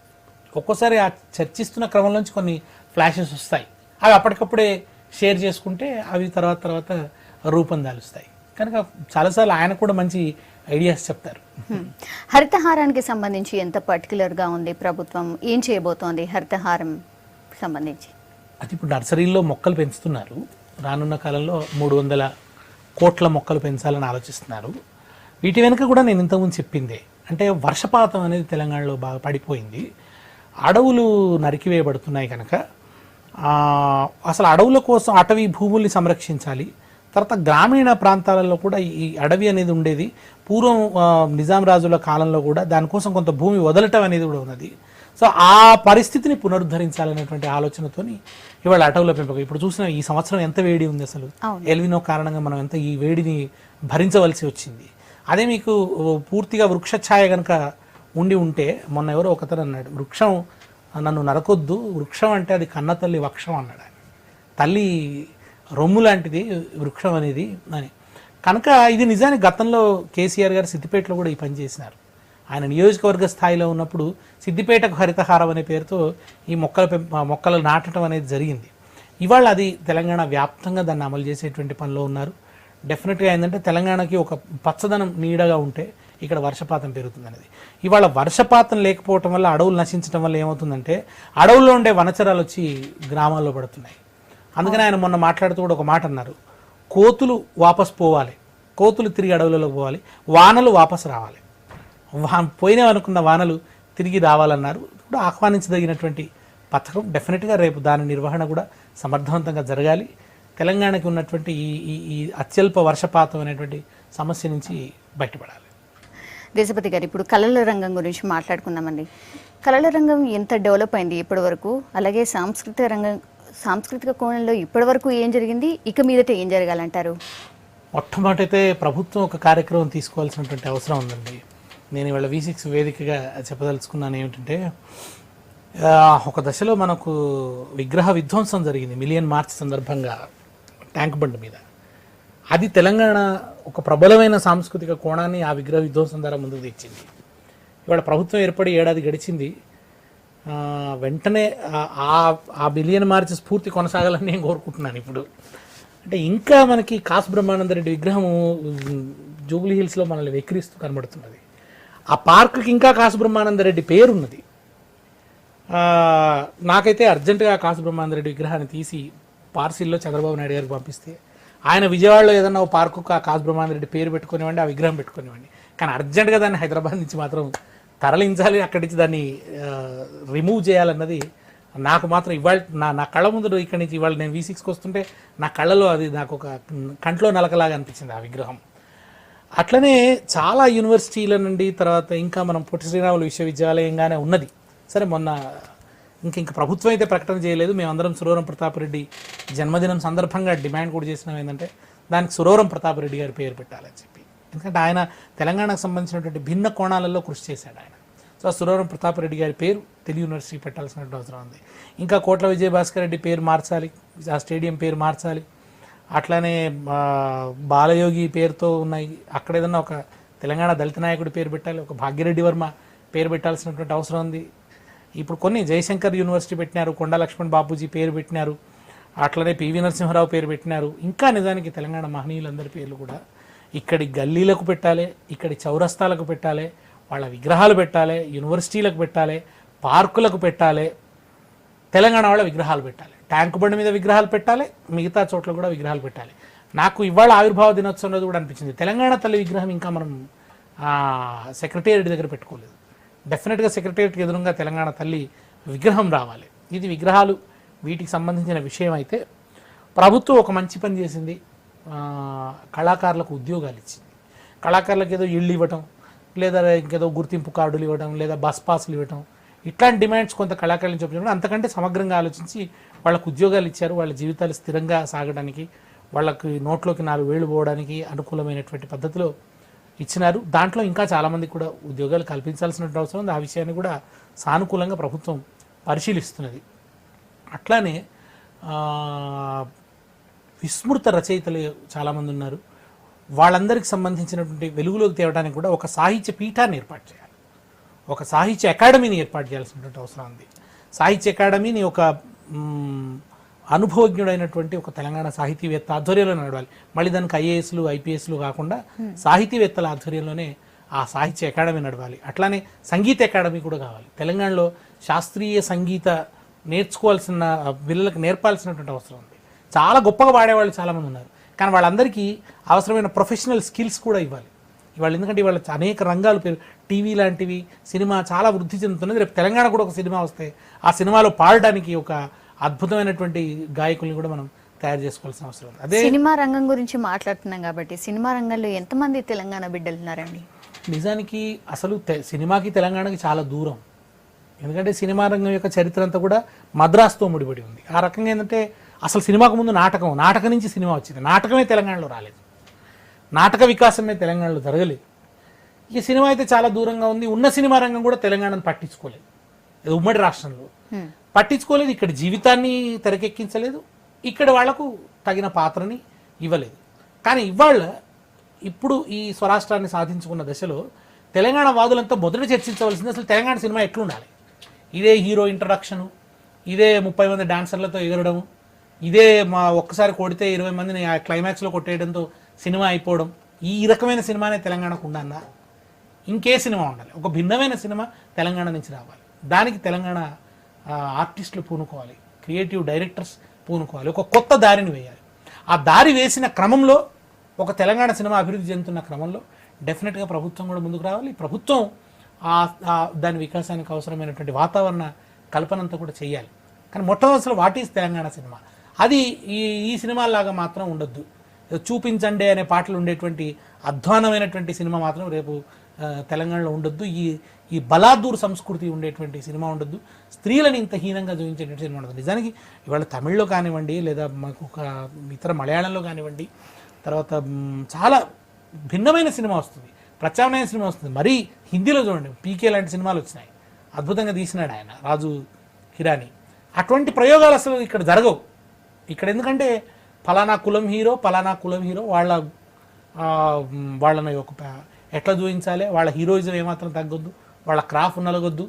ఒక్కోసారి ఆ చర్చిస్తున్న క్రమంలోంచి కొన్ని ఫ్లాషెస్ వస్తాయి, అవి అప్పటికప్పుడే షేర్ చేసుకుంటే అవి తర్వాత రూపం దాలుస్తాయి. కనుక చాలాసార్లు ఆయన కూడా మంచి ఐడియాస్ చెప్తారు. హరితహారానికి సంబంధించి ఎంత పర్టికులర్గా ఉంది ప్రభుత్వం, ఏం చేయబోతోంది హరితహారం సంబంధించి? అది ఇప్పుడు నర్సరీల్లో మొక్కలు పెంచుతున్నారు. రానున్న కాలంలో 300 కోట్ల మొక్కలు పెంచాలని ఆలోచిస్తున్నారు. వీటి వెనుక కూడా నేను ఇంతకుముందు చెప్పిందే, అంటే వర్షపాతం అనేది తెలంగాణలో బాగా పడిపోయింది, అడవులు నరికివేయబడుతున్నాయి. కనుక అసలు అడవుల కోసం అటవీ భూముల్ని సంరక్షించాలి. తర్వాత గ్రామీణ ప్రాంతాలలో కూడా ఈ అడవి అనేది ఉండేది. పూర్వం నిజాం రాజుల కాలంలో కూడా దానికోసం కొంత భూమి వదలటం అనేది కూడా ఉన్నది. సో ఆ పరిస్థితిని పునరుద్ధరించాలనేటువంటి ఆలోచనతోని ఇవాళ అటవుల పెంపకం. ఇప్పుడు చూసిన ఈ సంవత్సరం ఎంత వేడి ఉంది, అసలు ఎల్వినో కారణంగా మనం ఎంత ఈ వేడిని భరించవలసి వచ్చింది. అదే మీకు పూర్తిగా వృక్షఛాయ కనుక ఉంటే, మొన్న ఎవరో ఒకతను అన్నాడు, వృక్షం నన్ను నరకొద్దు, వృక్షం అంటే అది కన్న తల్లి వక్షం అన్నాడు. తల్లి రొమ్ము లాంటిది వృక్షం అనేది అని. కనుక ఇది నిజానికి గతంలో కేసీఆర్ గారు సిద్దిపేటలో కూడా ఈ పని చేసినారు. ఆయన నియోజకవర్గ స్థాయిలో ఉన్నప్పుడు సిద్దిపేటకు హరితహారం అనే పేరుతో ఈ మొక్కలు నాటడం అనేది జరిగింది. ఇవాళ అది తెలంగాణ వ్యాప్తంగా దాన్ని అమలు చేసేటువంటి పనిలో ఉన్నారు. డెఫినెట్గా ఏంటంటే తెలంగాణకి ఒక పచ్చదనం నీడగా ఉంటే ఇక్కడ వర్షపాతం పెరుగుతుంది అనేది. ఇవాళ వర్షపాతం లేకపోవటం వల్ల, అడవులు నశించడం వల్ల ఏమవుతుందంటే అడవుల్లో ఉండే వనచరాలు వచ్చి గ్రామాల్లో పడుతున్నాయి. అందుకని ఆయన మొన్న మాట్లాడుతూ కూడా ఒక మాట అన్నారు, కోతులు వాపస్ పోవాలి, కోతులు తిరిగి అడవులలోకి పోవాలి, వానలు వాపస్ రావాలి, పోయినవనుకున్న వానలు తిరిగి రావాలన్నారు. ఇప్పుడు ఆహ్వానించదగినటువంటి పథకం. డెఫినెట్గా రేపు దాని నిర్వహణ కూడా సమర్థవంతంగా జరగాలి. తెలంగాణకి ఉన్నటువంటి ఈ అత్యల్ప వర్షపాతం అనేటువంటి సమస్య నుంచి బయటపడాలి. దేశపతి గారు, ఇప్పుడు కళల రంగం గురించి మాట్లాడుకుందామండి. కళల రంగం ఎంత డెవలప్ అయింది ఇప్పటి వరకు, అలాగే సాంస్కృతిక కోణంలో ఇప్పటి వరకు ఏం జరిగింది, ఇక మీదట ఏం జరగాలంటారు? మొట్టమొదటైతే ప్రభుత్వం ఒక కార్యక్రమం తీసుకోవాల్సినటువంటి అవసరం ఉందండి. నేను ఇవాళ V6 వేదికగా చెప్పదలుచుకున్నాను ఏమిటంటే, ఒక దశలో మనకు విగ్రహ విధ్వంసం జరిగింది మిలియన్ మార్చ్ సందర్భంగా ట్యాంక్ బండ్ మీద. అది తెలంగాణ ఒక ప్రబలమైన సాంస్కృతిక కోణాన్ని ఆ విగ్రహ విధ్వంసం ద్వారా ముందుకు తెచ్చింది. ఇవాళ ప్రభుత్వం ఏర్పడి ఏడాది గడిచింది. వెంటనే ఆ మిలియన్ మార్చ్ స్ఫూర్తి కొనసాగాలని నేను కోరుకుంటున్నాను. ఇప్పుడు అంటే ఇంకా మనకి కాసు బ్రహ్మానందరెడ్డి విగ్రహము జూబ్లీ హిల్స్లో మనల్ని వెక్కిరిస్తూ కనబడుతున్నది. ఆ పార్కుకి ఇంకా కాసు బ్రహ్మానందరెడ్డి పేరున్నది. నాకైతే అర్జెంటుగా కాసు బ్రహ్మానందరెడ్డి విగ్రహాన్ని తీసి పార్సిల్లో చంద్రబాబు నాయుడు గారికి పంపిస్తే, ఆయన విజయవాడలో ఏదన్నా ఒక పార్కు కాసు బ్రహ్మానందరెడ్డి పేరు పెట్టుకునేవ్వండి, ఆ విగ్రహం పెట్టుకునేవ్వండి. కానీ అర్జెంటుగా దాన్ని హైదరాబాద్ నుంచి మాత్రం తరలించాలి, అక్కడి నుంచి దాన్ని రిమూవ్ చేయాలన్నది నాకు మాత్రం ఇవాళ నా కళ్ళ ముందు ఇక్కడి నుంచి ఇవాళ నేను V6కి వస్తుంటే నా కళ్ళలో అది నాకు ఒక కంట్లో నలకలాగా అనిపించింది ఆ విగ్రహం. అట్లనే చాలా యూనివర్సిటీల నుండి, తర్వాత ఇంకా మనం పొట్టి శ్రీరాములు విశ్వవిద్యాలయంగానే ఉన్నది. సరే, మొన్న ఇంకా ప్రభుత్వం అయితే ప్రకటన చేయలేదు. మేమందరం సురవరం ప్రతాపరెడ్డి జన్మదినం సందర్భంగా డిమాండ్ కూడా చేసినాం ఏంటంటే దానికి సురవరం ప్రతాపరెడ్డి గారి పేరు పెట్టాలని చెప్పి. ఎందుకంటే ఆయన తెలంగాణకు సంబంధించినటువంటి భిన్న కోణాలలో కృషి చేశాడు ఆయన. సో సురవరం ప్రతాపరెడ్డి గారి పేరు తెలుగు యూనివర్సిటీ పెట్టాల్సినటువంటి అవసరం ఉంది. ఇంకా కోట్ల విజయభాస్కర్ రెడ్డి పేరు మార్చాలి, ఆ స్టేడియం పేరు మార్చాలి. అట్లానే బాలయోగి పేరుతో ఉన్నాయి, అక్కడ ఏదన్నా ఒక తెలంగాణ దళిత నాయకుడి పేరు పెట్టాలి, ఒక భాగ్యరెడ్డి వర్మ పేరు పెట్టాల్సినటువంటి అవసరం ఉంది. ఇప్పుడు కొన్ని జయశంకర్ యూనివర్సిటీ పెట్టినారు, కొండా లక్ష్మణ్ బాపూజీ పేరు పెట్టినారు, అట్లనే పివి నరసింహారావు పేరు పెట్టినారు. ఇంకా నిజానికి తెలంగాణ మహనీయులందరి పేర్లు కూడా ఇక్కడి గల్లీలకు పెట్టాలి, ఇక్కడి చౌరస్తాలకు పెట్టాలి, వాళ్ళ విగ్రహాలు పెట్టాలి, యూనివర్సిటీలకు పెట్టాలి, పార్కులకు పెట్టాలి, తెలంగాణ వాళ్ళ విగ్రహాలు పెట్టాలి, ట్యాంకు బండి మీద విగ్రహాలు పెట్టాలి, మిగతా చోట్ల కూడా విగ్రహాలు పెట్టాలి. నాకు ఇవాళ ఆవిర్భావ దినోత్సవం రోజు కూడా అనిపించింది, తెలంగాణ తల్లి విగ్రహం ఇంకా మనం సెక్రటేరియట్ దగ్గర పెట్టుకోలేదు. డెఫినెట్గా సెక్రటేరియట్కి ఎదురుగా తెలంగాణ తల్లి విగ్రహం రావాలి. ఇది విగ్రహాలు వీటికి సంబంధించిన విషయం అయితే ప్రభుత్వం ఒక మంచి పని చేసింది, కళాకారులకు ఉద్యోగాలు ఇచ్చింది. కళాకారులకు ఏదో ఇళ్ళు ఇవ్వటం, లేదా ఇంకేదో గుర్తింపు కార్డులు ఇవ్వడం, లేదా బస్ పాసులు ఇవ్వటం, ఇట్లాంటి డిమాండ్స్ కొంత కళాకారులను చెప్పడం, అంతకంటే సమగ్రంగా ఆలోచించి వాళ్ళకు ఉద్యోగాలు ఇచ్చారు. వాళ్ళ జీవితాలు స్థిరంగా సాగడానికి, వాళ్ళకి నోట్లోకి 4 వేలు పోవడానికి అనుకూలమైనటువంటి పద్ధతిలో ఇచ్చినారు. దాంట్లో ఇంకా చాలామంది కూడా ఉద్యోగాలు కల్పించాల్సినటువంటి అవసరం ఉంది. ఆ విషయాన్ని కూడా సానుకూలంగా ప్రభుత్వం పరిశీలిస్తున్నది. అట్లానే విస్మృత రచయితలు చాలామంది ఉన్నారు. వాళ్ళందరికీ సంబంధించినటువంటి వెలుగులోకి తేవడానికి కూడా ఒక సాహిత్య పీఠాన్ని ఏర్పాటు చేయాలి, ఒక సాహిత్య అకాడమీని ఏర్పాటు చేయాల్సినటువంటి అవసరం ఉంది. సాహిత్య అకాడమీని ఒక అనుభవజ్ఞుడైనటువంటి ఒక తెలంగాణ సాహితీవేత్త ఆధ్వర్యంలో నడవాలి. మళ్ళీ దానికి ఐఏఎస్లు ఐపీఎస్లు కాకుండా సాహితీవేత్తల ఆధ్వర్యంలోనే ఆ సాహిత్య అకాడమీ నడవాలి. అట్లానే సంగీత అకాడమీ కూడా కావాలి. తెలంగాణలో శాస్త్రీయ సంగీత నేర్చుకోవాల్సిన పిల్లలకు నేర్పాల్సినటువంటి అవసరం ఉంది. చాలా గొప్పగా పాడేవాళ్ళు చాలామంది ఉన్నారు, కానీ వాళ్ళందరికీ అవసరమైన ప్రొఫెషనల్ స్కిల్స్ కూడా ఇవ్వాలి ఇవాళ. ఎందుకంటే ఇవాళ అనేక రంగాలు టీవీ లాంటివి, సినిమా చాలా వృద్ధి చెందుతున్నది. రేపు తెలంగాణ కూడా ఒక సినిమా వస్తే ఆ సినిమాలో పాడడానికి ఒక అద్భుతమైనటువంటి గాయకుల్ని కూడా మనం తయారు చేసుకోవాల్సిన అవసరం ఉంది. అదే సినిమా రంగం గురించి మాట్లాడుతున్నాం కాబట్టి సినిమా రంగంలో ఎంతమంది తెలంగాణ బిడ్డలు ఉన్నారండి? నిజానికి అసలు సినిమాకి తెలంగాణకి చాలా దూరం. ఎందుకంటే సినిమా రంగం యొక్క చరిత్ర అంతా కూడా మద్రాసుతో ముడిపడి ఉంది. ఆ రకంగా ఏంటంటే అసలు సినిమాకు ముందు నాటకం నుంచి సినిమా వచ్చింది. నాటకమే తెలంగాణలో రాలేదు, నాటక వికాసమే తెలంగాణలో జరగలేదు. ఈ సినిమా అయితే చాలా దూరంగా ఉంది. ఉన్న సినిమా రంగం కూడా తెలంగాణను పట్టించుకోలేదు. ఉమ్మడి రాష్ట్రంలో పట్టించుకోలేదు, ఇక్కడ జీవితాన్ని తెరకెక్కించలేదు, ఇక్కడ వాళ్లకు తగిన పాత్రని ఇవ్వలేదు. కానీ ఇప్పుడు ఈ స్వరాష్ట్రాన్ని సాధించుకున్న దశలో తెలంగాణ వాదులంతా మొదట చర్చించవలసింది అసలు తెలంగాణ సినిమా ఎట్లుండాలి. ఇదే హీరో ఇంట్రడక్షను, ఇదే 30 మంది డాన్సర్లతో ఎగరడం, ఇదే ఒక్కసారి కొడితే 20 మందిని ఆ క్లైమాక్స్లో కొట్టేయడంతో సినిమా అయిపోవడం, ఈ రకమైన సినిమానే తెలంగాణకు ఉండాలా? ఇంకే సినిమా ఉండాలి? ఒక భిన్నమైన సినిమా తెలంగాణ నుంచి రావాలి. దానికి తెలంగాణ ఆర్టిస్టులు పూనుకోవాలి, క్రియేటివ్ డైరెక్టర్స్ పూనుకోవాలి, ఒక కొత్త దారిని వేయాలి. ఆ దారి వేసిన క్రమంలో, ఒక తెలంగాణ సినిమా అభివృద్ధి చెందుతున్న క్రమంలో డెఫినెట్గా ప్రభుత్వం కూడా ముందుకు రావాలి. ప్రభుత్వం దాని వికాసానికి అవసరమైనటువంటి వాతావరణ కల్పనంతా కూడా చేయాలి. కానీ మొట్టమొదటి వాట్ ఈజ్ తెలంగాణ సినిమా? అది ఈ సినిమాలాగా మాత్రం ఉండొద్దు. చూపించండి అనే పాటలు ఉండేటువంటి అధ్వానమైనటువంటి సినిమా మాత్రం రేపు తెలంగాణలో ఉండొద్దు. ఈ బలాదూర్ సంస్కృతి ఉండేటువంటి సినిమా ఉండొద్దు. స్త్రీలను ఇంత హీనంగా చూపించేటువంటి సినిమా ఉండదు. నిజానికి ఇవాళ తమిళ్లో కానివ్వండి, లేదా మాకు ఒక ఇతర మలయాళంలో కానివ్వండి, తర్వాత చాలా భిన్నమైన సినిమా వస్తుంది, ప్రత్యామ్నాయ సినిమా వస్తుంది. మరీ హిందీలో చూడండి, పీకే లాంటి సినిమాలు వచ్చినాయి, అద్భుతంగా తీసినాడు ఆయన రాజు హిరాని. అటువంటి ప్రయోగాలు అసలు ఇక్కడ జరగవు. ఇక్కడ ఎందుకంటే ఫలానా కులం హీరో వాళ్ళని ఒక ఎట్లా చూపించాలి, వాళ్ళ హీరోయిజం ఏమాత్రం తగ్గొద్దు, వాళ్ళ క్రాఫ్ నలగొద్దు,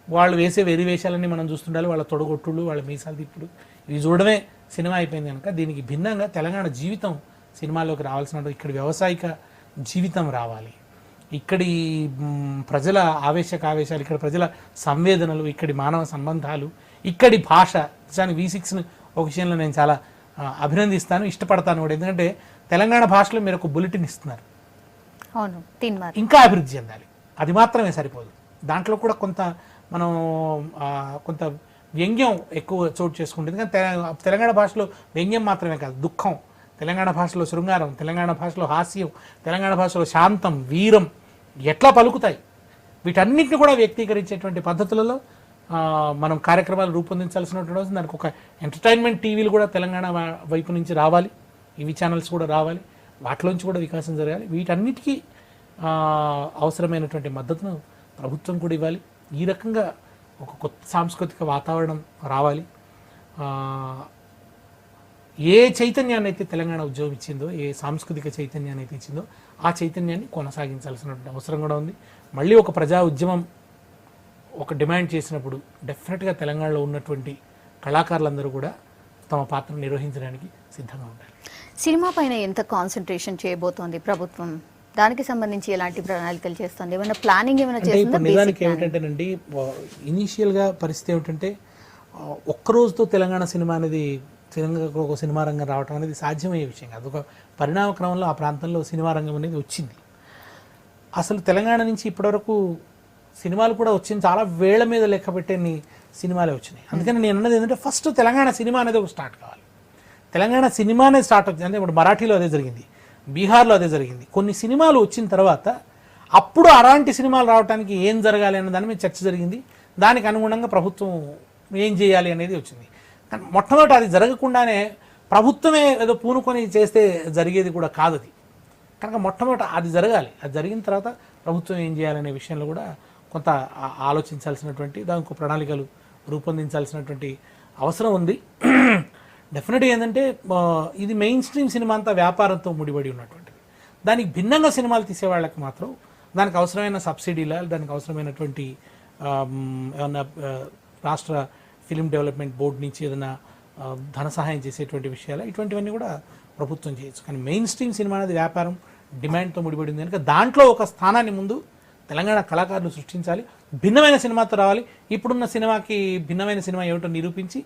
వాళ్ళు వేసే వేషాలన్నీ మనం చూస్తుండాలి, వాళ్ళ తొడగొట్టుళ్ళు, వాళ్ళ మీసాలు తిప్పుడు, ఇవి చూడడమే సినిమా అయిపోయింది కనుక దీనికి భిన్నంగా తెలంగాణ జీవితం సినిమాలోకి రావాల్సిన, ఇక్కడి వ్యవసాయిక జీవితం రావాలి, ఇక్కడి ప్రజల ఆవేశాలు, ఇక్కడ ప్రజల సంవేదనలు, ఇక్కడి మానవ సంబంధాలు, ఇక్కడి భాష. నిజానికి V6ను ఒక విషయంలో నేను చాలా అభినందిస్తాను, ఇష్టపడతాను కూడా. ఎందుకంటే తెలంగాణ భాషలో మీరు ఒక బులెటిన్ ఇస్తున్నారు, ఇంకా అభివృద్ధి చెందాలి. అది మాత్రమే సరిపోదు, దాంట్లో కూడా మనం కొంత వ్యంగ్యం ఎక్కువ చోటు చేసుకుంటుంది. కానీ తెలంగాణ భాషలో వ్యంగ్యం మాత్రమే కాదు, దుఃఖం, తెలంగాణ భాషలో శృంగారం, తెలంగాణ భాషలో హాస్యం, తెలంగాణ భాషలో శాంతం, వీరం ఎట్లా పలుకుతాయి, వీటన్నిటిని కూడా వ్యక్తీకరించేటువంటి పద్ధతులలో మనం కార్యక్రమాలు రూపొందించాల్సినటువంటి అవసరం. దానికి ఒక ఎంటర్టైన్మెంట్ టీవీలు కూడా తెలంగాణ వైపు నుంచి రావాలి, ఇవి ఛానల్స్ కూడా రావాలి, వాటిలోంచి కూడా వికాసం జరగాలి. వీటన్నిటికీ అవసరమైనటువంటి మద్దతును ప్రభుత్వం కూడా ఇవ్వాలి. ఈ రకంగా ఒక కొత్త సాంస్కృతిక వాతావరణం రావాలి. ఏ చైతన్యాన్ని అయితే తెలంగాణ ఉద్యమం ఇచ్చిందో, ఏ సాంస్కృతిక చైతన్యాన్ని అయితే ఇచ్చిందో ఆ చైతన్యాన్ని కొనసాగించాల్సినటువంటి అవసరం కూడా ఉంది. మళ్ళీ ఒక ప్రజా ఉద్యమం ఒక డిమాండ్ చేసినప్పుడు డెఫినెట్గా తెలంగాణలో ఉన్నటువంటి కళాకారులందరూ కూడా తమ పాత్రను నిర్వహించడానికి సిద్ధంగా ఉంటారు. సినిమా పైన ఎంత కాన్సన్ట్రేషన్ చేయబోతోంది ప్రభుత్వం? దానికి సంబంధించి ఎలాంటి ప్రణాళికలు చేస్తుంది? ఏమైనా ప్లానింగ్ ఏమైనా అంటే చేస్తుందా? ఇప్పుడు నిజానికి ఏమిటంటేనండి, ఇనీషియల్గా పరిస్థితి ఏమిటంటే ఒక్కరోజుతో తెలంగాణ సినిమా అనేది తెలంగాణకు ఒక సినిమా రంగం రావడం అనేది సాధ్యమయ్యే విషయం కాదు. ఒక పరిణామ క్రమంలో ఆ ప్రాంతంలో సినిమా రంగం అనేది వచ్చింది. అసలు తెలంగాణ నుంచి ఇప్పటివరకు సినిమాలు కూడా వచ్చింది చాలా వేళ్ల మీద లెక్క పెట్టేని సినిమాలే వచ్చినాయి. అందుకని నేను అన్నది ఏంటంటే ఫస్ట్ తెలంగాణ సినిమా అనేది ఒక స్టార్ట్ కావాలి. తెలంగాణ సినిమా అనేది స్టార్ట్ అవుతుంది. అంటే ఇప్పుడు మరాఠీలో అదే జరిగింది, బీహార్లో అదే జరిగింది. కొన్ని సినిమాలు వచ్చిన తర్వాత అప్పుడు అలాంటి సినిమాలు రావడానికి ఏం జరగాలి అనే దాని మీద చర్చ జరిగింది. దానికి అనుగుణంగా ప్రభుత్వం ఏం చేయాలి అనేది వచ్చింది. కానీ మొట్టమొదటి అది జరగకుండానే ప్రభుత్వమే ఏదో పూనుకొని చేస్తే జరిగేది కూడా కాదు అది. కనుక మొట్టమొదటి అది జరగాలి. అది జరిగిన తర్వాత ప్రభుత్వం ఏం చేయాలనే విషయంలో కూడా కొంత ఆలోచించాల్సినటువంటి, దానికి ప్రణాళికలు రూపొందించాల్సినటువంటి అవసరం ఉంది. డెఫినెట్గా ఏంటంటే ఇది మెయిన్ స్ట్రీమ్ సినిమా అంతా వ్యాపారంతో ముడిపడి ఉన్నటువంటిది. దానికి భిన్నంగా సినిమాలు తీసే వాళ్ళకి మాత్రం దానికి అవసరమైన సబ్సిడీల, దానికి అవసరమైనటువంటి ఏమన్నా రాష్ట్ర ఫిలిం డెవలప్మెంట్ బోర్డు నుంచి ఏదైనా ధన సహాయం చేసేటువంటి విషయాలు ఇటువంటివన్నీ కూడా ప్రభుత్వం చేయొచ్చు. కానీ మెయిన్ స్ట్రీమ్ సినిమా అనేది వ్యాపారం, డిమాండ్తో ముడిపడింది కనుక దాంట్లో ఒక స్థానాన్ని ముందు తెలంగాణ కళాకారులు సృష్టించాలి. భిన్నమైన సినిమాతో రావాలి. ఇప్పుడున్న సినిమాకి భిన్నమైన సినిమా ఏమిటో నిరూపించి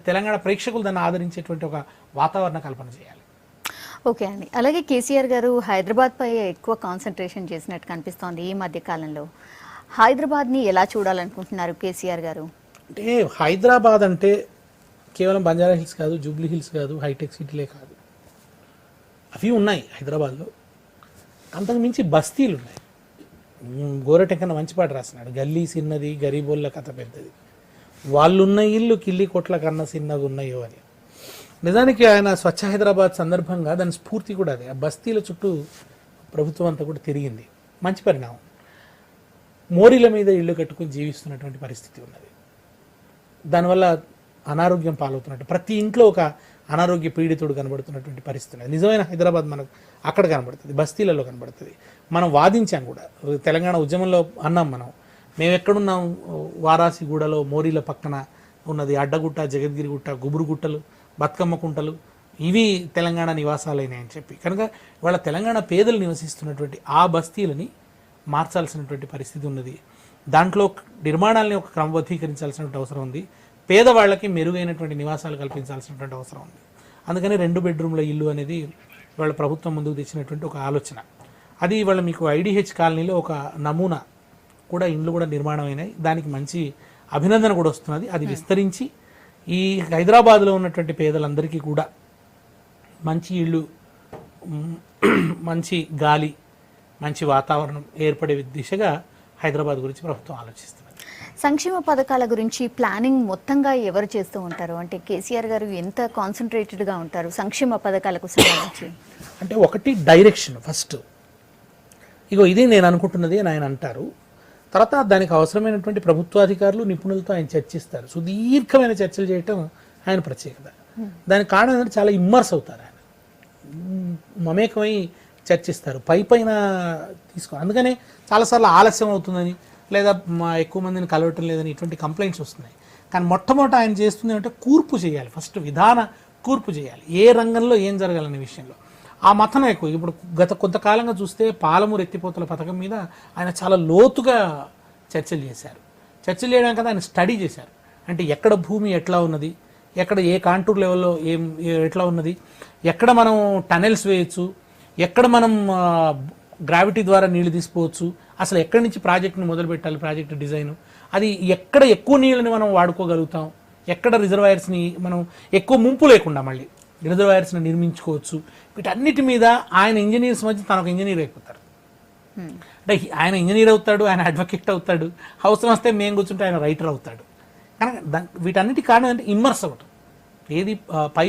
తెలంగాణ ప్రేక్షకులు దాన్ని ఆదరించేటువంటి ఒక వాతావరణ కల్పన చేయాలి. ఓకే అండి. అలాగే కేసీఆర్ గారు హైదరాబాద్ పై ఎక్కువ కాన్సన్ట్రేషన్ చేసినట్టు కనిపిస్తోంది ఈ మధ్య కాలంలో. హైదరాబాద్ని ఎలా చూడాలనుకుంటున్నారు కేసీఆర్ గారు? అంటే హైదరాబాద్ అంటే కేవలం బంజారా హిల్స్ కాదు, జూబ్లీ హిల్స్ కాదు, హైటెక్ సిటీలే కాదు, అవి ఉన్నాయి హైదరాబాద్లో. అంతకు మించి బస్తీలు ఉన్నాయి. గోరటెంకన్న మంచి పాట రాసినాడు, గల్లీ చిన్నది గరీబోళ్ళ కథ పెద్దది, వాళ్ళున్న ఇల్లు కిల్లి కొట్ల కన్నా చిన్నగా ఉన్నాయో అని. నిజానికి ఆయన స్వచ్ఛ హైదరాబాద్ సందర్భంగా దాని స్ఫూర్తి కూడా అదే. ఆ బస్తీల చుట్టూ ప్రభుత్వం అంతా కూడా తిరిగింది. మంచి పరిణామం. మోరీల మీద ఇల్లు కట్టుకుని జీవిస్తున్నటువంటి పరిస్థితి ఉన్నది. దానివల్ల అనారోగ్యం పాలవుతున్నట్టు ప్రతి ఇంట్లో ఒక అనారోగ్య పీడితుడు కనబడుతున్నటువంటి పరిస్థితి ఉన్నది. నిజమైన హైదరాబాద్ మనకు అక్కడ కనబడుతుంది, బస్తీలలో కనబడుతుంది. మనం వాదించాం కూడా, తెలంగాణ ఉద్యమంలో అన్నాం మనం, మేము ఎక్కడున్నాం, వారాసిగూడలో మోరీల పక్కన ఉన్నది అడ్డగుట్ట, జగద్గిరిగుట్ట, గుబురుగుట్టలు, బతుకమ్మ కుంటలు, ఇవి తెలంగాణ నివాసాలైనాయని చెప్పి. కనుక వాళ్ళ తెలంగాణ పేదలు నివసిస్తున్నటువంటి ఆ బస్తీలని మార్చాల్సినటువంటి పరిస్థితి ఉన్నది. దాంట్లో నిర్మాణాలని ఒక క్రమబద్ధీకరించాల్సినటువంటి అవసరం ఉంది. పేదవాళ్ళకి మెరుగైనటువంటి నివాసాలు కల్పించాల్సినటువంటి అవసరం ఉంది. అందుకని 2 బెడ్రూమ్ల ఇల్లు అనేది వాళ్ళ ప్రభుత్వం ముందుకు తెచ్చినటువంటి ఒక ఆలోచన. అది వాళ్ళ మీకు ఐడిహెచ్ కాలనీలో ఒక నమూనా కూడా ఇండ్లు కూడా నిర్మాణం అయినాయి. దానికి మంచి అభినందన కూడా వస్తున్నది. అది విస్తరించి ఈ హైదరాబాద్లో ఉన్నటువంటి పేదలందరికీ కూడా మంచి ఇళ్ళు, మంచి గాలి, మంచి వాతావరణం ఏర్పడే దిశగా హైదరాబాద్ గురించి ప్రభుత్వం ఆలోచిస్తున్నది. సంక్షేమ పథకాల గురించి ప్లానింగ్ మొత్తంగా ఎవరు చేస్తూ ఉంటారు? అంటే కేసీఆర్ గారు ఎంత కాన్సన్ట్రేటెడ్గా ఉంటారు సంక్షేమ పథకాలకు సంబంధించి? అంటే ఒకటి డైరెక్షన్ ఫస్ట్, ఇగో ఇది నేను అనుకుంటున్నది అని ఆయన అంటారు. తర్వాత దానికి అవసరమైనటువంటి ప్రభుత్వాధికారులు, నిపుణులతో ఆయన చర్చిస్తారు. సుదీర్ఘమైన చర్చలు చేయటం ఆయన ప్రత్యేకత. దానికి కారణం ఏంటంటే చాలా ఇమ్మర్స్ అవుతారు ఆయన, మమేకమై చర్చిస్తారు, పైన తీసుకో. అందుకనే చాలాసార్లు ఆలస్యం అవుతుందని, లేదా ఎక్కువ మందిని కలవటం లేదని ఇటువంటి కంప్లైంట్స్ వస్తున్నాయి. కానీ మొట్టమొదట ఆయన చేస్తుంది అంటే కూర్పు చేయాలి. ఫస్ట్ విధాన కూర్పు చేయాలి, ఏ రంగంలో ఏం జరగాలనే విషయంలో. ఆ మథనం ఎక్కువ. ఇప్పుడు గత కొంతకాలంగా చూస్తే పాలమూరు ఎత్తిపోతల పథకం మీద ఆయన చాలా లోతుగా చర్చలు చేశారు. చర్చలు చేయడం కదా ఆయన స్టడీ చేశారు. అంటే ఎక్కడ భూమి ఎట్లా ఉన్నది, ఎక్కడ ఏ కాంటూర్ లెవెల్లో ఎట్లా ఉన్నది, ఎక్కడ మనం టనెల్స్ వేయచ్చు, ఎక్కడ మనం గ్రావిటీ ద్వారా నీళ్లు తీసుకోవచ్చు, అసలు ఎక్కడి నుంచి ప్రాజెక్ట్ని మొదలు పెట్టాలి, ప్రాజెక్ట్ డిజైన్, అది ఎక్కడ ఎక్కువ నీళ్ళని మనం వాడుకోగలుగుతాం, ఎక్కడ రిజర్వాయర్స్ని మనం ఎక్కువ ముంపు లేకుండా మళ్ళీ రిజర్వాయర్స్ని నిర్మించుకోవచ్చు. వీటన్నిటి మీద ఆయన ఇంజనీర్స్ మధ్య తనొక ఇంజనీర్ అయిపోతారు. అంటే ఆయన ఇంజనీర్ అవుతాడు, ఆయన అడ్వకేట్ అవుతాడు, అవసరం వస్తే మేము కూర్చుంటే ఆయన రైటర్ అవుతాడు. కనుక వీటన్నిటి కారణం అంటే ఇమ్మర్స్ అవ్వటం. ఏది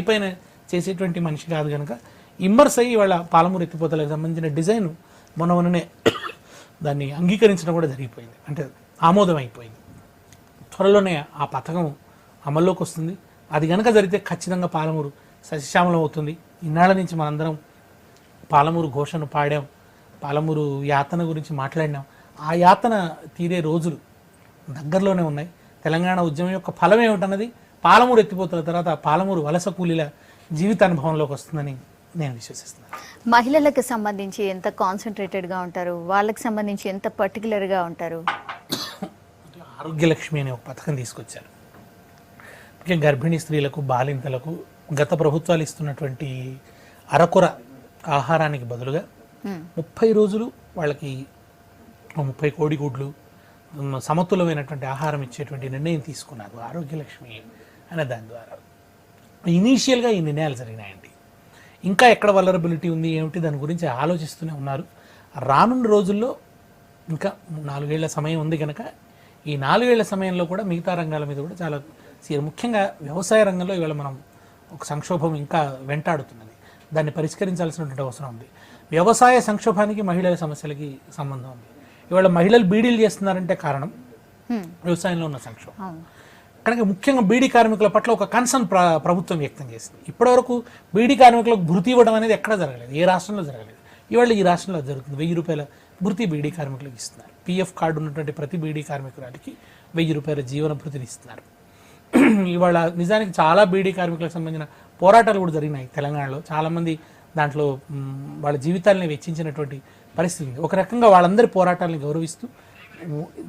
పైన చేసేటువంటి మనిషి కాదు కనుక ఇమ్మర్స్ అయ్యి వాళ్ళ పాలమూరు ఎత్తిపోతలకు సంబంధించిన డిజైన్ మొన్ననే దాన్ని అంగీకరించడం కూడా జరిగిపోయింది, అంటే ఆమోదం అయిపోయింది. త్వరలోనే ఆ పథకం అమల్లోకి వస్తుంది. అది కనుక జరిగితే ఖచ్చితంగా పాలమూరు సస్యశ్యామలం అవుతుంది. ఇన్నాళ్ళ నుంచి మనందరం పాలమూరు ఘోషను పాడాం, పాలమూరు యాతన గురించి మాట్లాడినాం. ఆ యాతన తీరే రోజులు దగ్గరలోనే ఉన్నాయి. తెలంగాణ ఉద్యమం యొక్క ఫలం ఏమిటన్నది పాలమూరు ఎత్తిపోతున్న తర్వాత పాలమూరు వలస కూలీల జీవితానుభవంలోకి వస్తుందని నేను విశ్వసిస్తున్నాను. మహిళలకు సంబంధించి ఎంత కాన్సన్ట్రేటెడ్గా ఉంటారు, వాళ్ళకి సంబంధించి ఎంత పర్టికులర్గా ఉంటారు? ఆరోగ్యలక్ష్మి అనే ఒక పథకం తీసుకొచ్చారు. ముఖ్యంగా గర్భిణీ స్త్రీలకు, బాలింతలకు గత ప్రభుత్వాలు ఇస్తున్నటువంటి అరకొర ఆహారానికి బదులుగా 30 రోజులు వాళ్ళకి 30 కోడిగుడ్లు సమతులమైనటువంటి ఆహారం ఇచ్చేటువంటి నిర్ణయం తీసుకున్నారు ఆరోగ్యలక్ష్మి అనే దాని ద్వారా. ఇనీషియల్గా ఈ నిర్ణయాలు జరిగినాయండి. ఇంకా ఎక్కడ వలరబిలిటీ ఉంది ఏమిటి దాని గురించి ఆలోచిస్తూనే ఉన్నారు. రానున్న రోజుల్లో ఇంకా 4 ఏళ్ల సమయం ఉంది కనుక ఈ 4 ఏళ్ల సమయంలో కూడా మిగతా రంగాల మీద కూడా చాలా ముఖ్యంగా వ్యవసాయ రంగంలో ఇవాళ మనం ఒక సంక్షోభం ఇంకా వెంటాడుతున్నది. దాన్ని పరిష్కరించాల్సినటువంటి అవసరం ఉంది. వ్యవసాయ సంక్షోభానికి మహిళల సమస్యలకి సంబంధం ఉంది. ఇవాళ మహిళలు బీడీలు చేస్తున్నారంటే కారణం వ్యవసాయంలో ఉన్న సంక్షోభం కనుక ముఖ్యంగా బీడీ కార్మికుల పట్ల ఒక కన్సర్న్ ప్రభుత్వం వ్యక్తం చేసింది. ఇప్పటివరకు బీడీ కార్మికులకు భృతి ఇవ్వడం అనేది ఎక్కడ జరగలేదు, ఏ రాష్ట్రంలో జరగలేదు. ఇవాళ ఈ రాష్ట్రంలో జరుగుతుంది. 1000 రూపాయల భృతి బీడీ కార్మికులకు ఇస్తున్నారు. పిఎఫ్ కార్డు ఉన్నటువంటి ప్రతి బీడీ కార్మికురానికి 1000 రూపాయల జీవన భృతిని ఇస్తున్నారు. ఇవాళ నిజానికి చాలా బీడీ కార్మికులకు సంబంధించిన పోరాటాలు కూడా జరిగినాయి తెలంగాణలో. చాలామంది దాంట్లో వాళ్ళ జీవితాలని వెచ్చించినటువంటి పరిస్థితి ఉంది. ఒక రకంగా వాళ్ళందరి పోరాటాలను గౌరవిస్తూ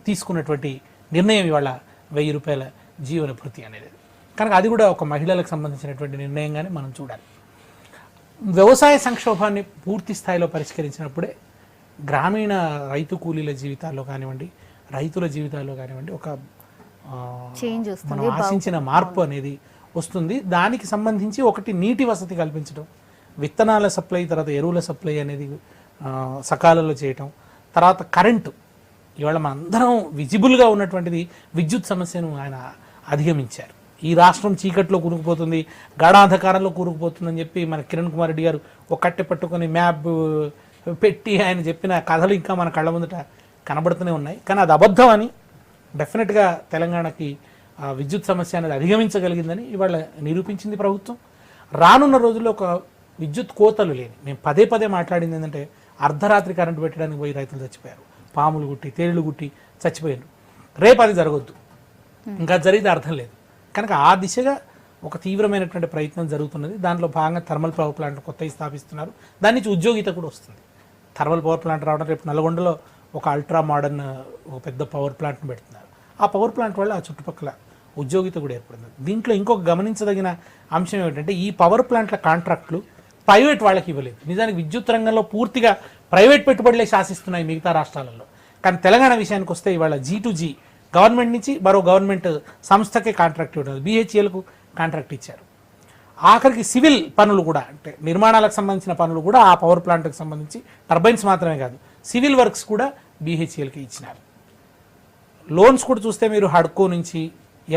తీసుకున్నటువంటి నిర్ణయం ఇవాళ 1000 రూపాయల జీవన భృతి అనేది. కనుక అది కూడా ఒక మహిళలకు సంబంధించినటువంటి నిర్ణయంగానే మనం చూడాలి. వ్యవసాయ సంక్షోభాన్ని పూర్తి స్థాయిలో పరిష్కరించినప్పుడే గ్రామీణ రైతు కూలీల జీవితాల్లో కానివ్వండి, రైతుల జీవితాల్లో కానివ్వండి ఒక చేంజ్ వస్తుంది, మనం ఆశించిన మార్పు అనేది వస్తుంది. దానికి సంబంధించి ఒకటి నీటి వసతి కల్పించడం, విత్తనాల సప్లై, తర్వాత ఎరువుల సప్లై అనేది సకాలంలో చేయటం, తర్వాత కరెంటు. ఇవాళ మనందరం విజిబుల్గా ఉన్నటువంటిది విద్యుత్ సమస్యను ఆయన అధిగమించారు. ఈ రాష్ట్రం చీకట్లో కూరుకుపోతుంది, గాఢాంధకారంలో కూరుకుపోతుందని చెప్పి మన కిరణ్ కుమార్ రెడ్డి గారు ఒక కట్టె పట్టుకొని మ్యాప్ పెట్టి ఆయన చెప్పిన కథలు ఇంకా మన కళ్ళ ముందట కనబడుతూనే ఉన్నాయి. కానీ అది అబద్ధం అని డెఫినెట్గా తెలంగాణకి విద్యుత్ సమస్య అనేది అధిగమించగలిగిందని ఇవాళ నిరూపించింది ప్రభుత్వం. రానున్న రోజుల్లో ఒక విద్యుత్ కోతలు లేని, మేము పదే పదే మాట్లాడింది ఏంటంటే అర్ధరాత్రి కరెంటు పెట్టడానికి పోయి రైతులు చచ్చిపోయారు, పాములు గుట్టి తేళ్లు గుట్టి చచ్చిపోయారు. రేపు అది జరగొద్దు, ఇంకా జరిగితే అర్థం లేదు. కనుక ఆ దిశగా ఒక తీవ్రమైనటువంటి ప్రయత్నం జరుగుతున్నది. దాంట్లో భాగంగా థర్మల్ పవర్ ప్లాంట్ కొత్తవి స్థాపిస్తున్నారు. దాని నుంచి ఉద్యోగిత కూడా వస్తుంది. థర్మల్ పవర్ ప్లాంట్ రావడం, రేపు నల్గొండలో ఒక అల్ట్రా మోడర్న్ ఒక పెద్ద పవర్ ప్లాంట్ని పెడుతున్నారు. ఆ పవర్ ప్లాంట్ వల్ల ఆ చుట్టుపక్కల ఉద్యోగిత కూడా ఏర్పడింది. దీంట్లో ఇంకొక గమనించదగిన అంశం ఏమిటంటే ఈ పవర్ ప్లాంట్ల కాంట్రాక్టులు ప్రైవేట్ వాళ్ళకి ఇవ్వలేదు. నిజానికి విద్యుత్ రంగంలో పూర్తిగా ప్రైవేట్ పెట్టుబడులే శాసిస్తున్నాయి మిగతా రాష్ట్రాలలో. కానీ తెలంగాణ విషయానికి వస్తే ఇవాళ G2G గవర్నమెంట్ నుంచి మరో గవర్నమెంట్ సంస్థకే కాంట్రాక్ట్ ఇవ్వడం, BHELకు కాంట్రాక్ట్ ఇచ్చారు. ఆఖరికి సివిల్ పనులు కూడా, అంటే నిర్మాణాలకు సంబంధించిన పనులు కూడా ఆ పవర్ ప్లాంట్కి సంబంధించి టర్బైన్స్ మాత్రమే కాదు సివిల్ వర్క్స్ కూడా BHELకి ఇచ్చినారు. లోన్స్ కూడా చూస్తే మీరు హడ్కో నుంచి,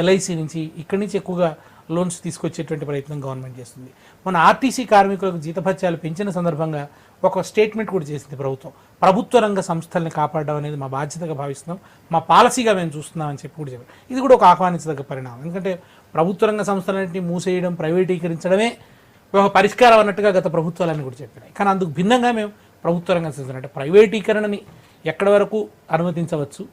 LIC నుంచి, ఇక్కడి నుంచి ఎక్కువగా లోన్స్ తీసుకొచ్చేటువంటి ప్రయత్నం గవర్నమెంట్ చేస్తుంది. మన RTC కార్మికులకు జీతభత్యాలు పెంచిన సందర్భంగా ఒక స్టేట్మెంట్ కూడా చేసింది ప్రభుత్వం. ప్రభుత్వ రంగ సంస్థల్ని కాపాడడం అనేది మా బాధ్యతగా భావిస్తున్నాం, మా పాలసీగా మేము చూస్తున్నాం అని చెప్పి కూడా చెప్పారు. ఇది కూడా ఒక ఆహ్వానించదగ్గ పరిణామం. ఎందుకంటే ప్రభుత్వ రంగ సంస్థలన్నింటినీ మూసేయడం, ప్రైవేటీకరించడమే ఒక పరిష్కారం అన్నట్టుగా గత ప్రభుత్వాలన్నీ కూడా చెప్పినాయి. కానీ అందుకు భిన్నంగా మేము ప్రభుత్వ రంగ సంస్థలు అంటే ప్రైవేటీకరణని ఎక్కడి వరకు అనుమతించవచ్చు,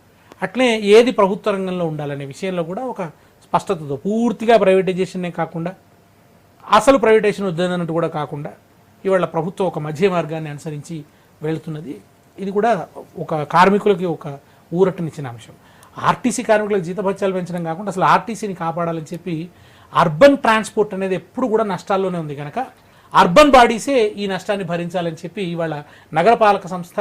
అట్లే ఏది ప్రభుత్వ రంగంలో ఉండాలనే విషయంలో కూడా ఒక స్పష్టతతో పూర్తిగా ప్రైవేటైజేషన్నే కాకుండా అసలు ప్రైవేటైజేషన్ వద్దన్నట్టు కూడా కాకుండా ఇవాళ ప్రభుత్వం ఒక మధ్య మార్గాన్ని అనుసరించి వెళుతున్నది. ఇది కూడా ఒక కార్మికులకి ఒక ఊరటనిచ్చిన అంశం. RTC కార్మికులకు జీతభత్యాలు పెంచడం కాకుండా అసలు RTCని కాపాడాలని చెప్పి అర్బన్ ట్రాన్స్పోర్ట్ అనేది ఎప్పుడు కూడా నష్టాల్లోనే ఉంది కనుక అర్బన్ బాడీసే ఈ నష్టాన్ని భరించాలని చెప్పి ఇవాళ నగరపాలక సంస్థ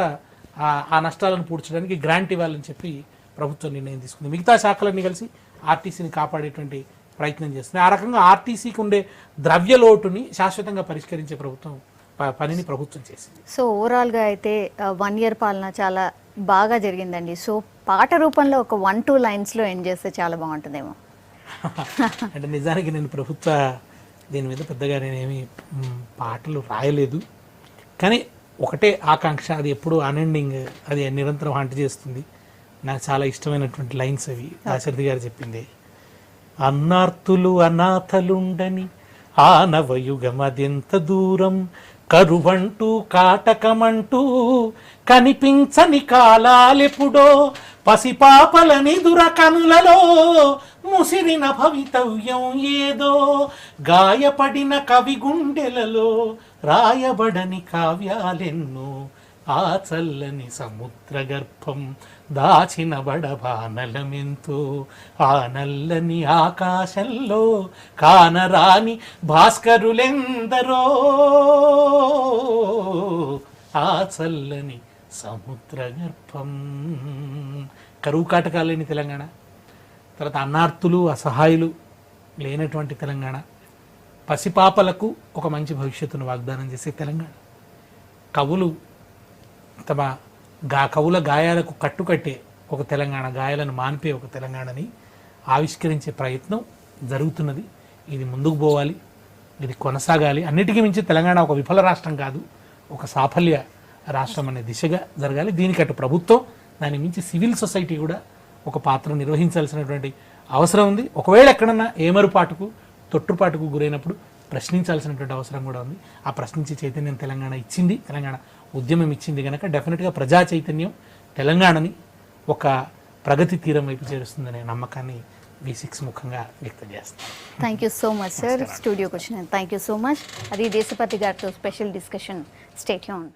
ఆ నష్టాలను పూడ్చడానికి గ్రాంట్ ఇవ్వాలని చెప్పి ప్రభుత్వం నిర్ణయం తీసుకుంది. మిగతా శాఖలన్నీ కలిసి RTCని కాపాడేటువంటి ప్రయత్నం చేస్తుంది. ఆ రకంగా RTCకి ఉండే ద్రవ్య లోటుని శాశ్వతంగా పరిష్కరించే పనిని ప్రభుత్వం చేసింది. సో ఓవరాల్గా అయితే 1 year పాలన చాలా బాగా జరిగిందండి. సో పాట రూపంలో ఒక 1-2 లైన్స్లో ఎండ్ చేస్తే చాలా బాగుంటుందేమో. అంటే నిజానికి నేను ప్రభుత్వ దీని మీద పెద్దగా నేనేమి పాటలు రాయలేదు, కానీ ఒకటే ఆకాంక్ష, అది ఎప్పుడు అన్ఎండింగ్, అది నిరంతరం హంట్ చేస్తుంది. నాకు చాలా ఇష్టమైనటువంటి లైన్స్ అవి. దాశరథి గారు చెప్పింది, అన్నార్తులు అనాథలుండని ఆ నవయుగమదెంత దూరం, కరువంటూ కాటకమంటూ కనిపించని కాలాలెప్పుడో, పసిపాపల నిదుర కనులలో ముసిరిన భవితవ్యం ఏదో, గాయపడిన కవి గుండెలలో రాయబడని కావ్యాలెన్నో, ఆ చల్లని సముద్ర గర్భం దాచిన బడబానలమెంతో, ఆ నల్లని ఆకాశంలో కానరాని భాస్కరులెందరో, ఆ చల్లని సముద్ర గర్భం. కరువు కాటకాలు లేని తెలంగాణ, తర్వాత అన్నార్తులు అసహాయులు లేనటువంటి తెలంగాణ, పసిపాపలకు ఒక మంచి భవిష్యత్తును వాగ్దానం చేసే తెలంగాణ, కవులు తమ కవుల గాయాలకు కట్టుకట్టే ఒక తెలంగాణ, గాయాలను మాన్పే ఒక తెలంగాణని ఆవిష్కరించే ప్రయత్నం జరుగుతున్నది. ఇది ముందుకు పోవాలి, ఇది కొనసాగాలి. అన్నిటికీ మించి తెలంగాణ ఒక విఫల రాష్ట్రం కాదు, ఒక సాఫల్య రాష్ట్రం అనే దిశగా జరగాలి. దీనికి అటు ప్రభుత్వం, దాని మించి సివిల్ సొసైటీ కూడా ఒక పాత్ర నిర్వహించాల్సినటువంటి అవసరం ఉంది. ఒకవేళ ఎక్కడన్నా ఏమరుపాటుకు తొట్టుపాటుకు గురైనప్పుడు ప్రశ్నించాల్సినటువంటి అవసరం కూడా ఉంది. ఆ ప్రశ్నించే చైతన్యం తెలంగాణ ఇచ్చింది, తెలంగాణ ఉద్యమం ఇచ్చింది కనుక డెఫినెట్గా ప్రజా చైతన్యం తెలంగాణని ఒక ప్రగతి తీరం వైపు చేరుస్తుందనే నమ్మకాన్ని V6 ముఖంగా వ్యక్తం చేస్తాం. Thank you so much sir, స్టూడియోకి వచ్చిన థ్యాంక్ యూ సో మచ్. అది దేశపతి గారితో స్పెషల్ డిస్కషన్. Stay tuned.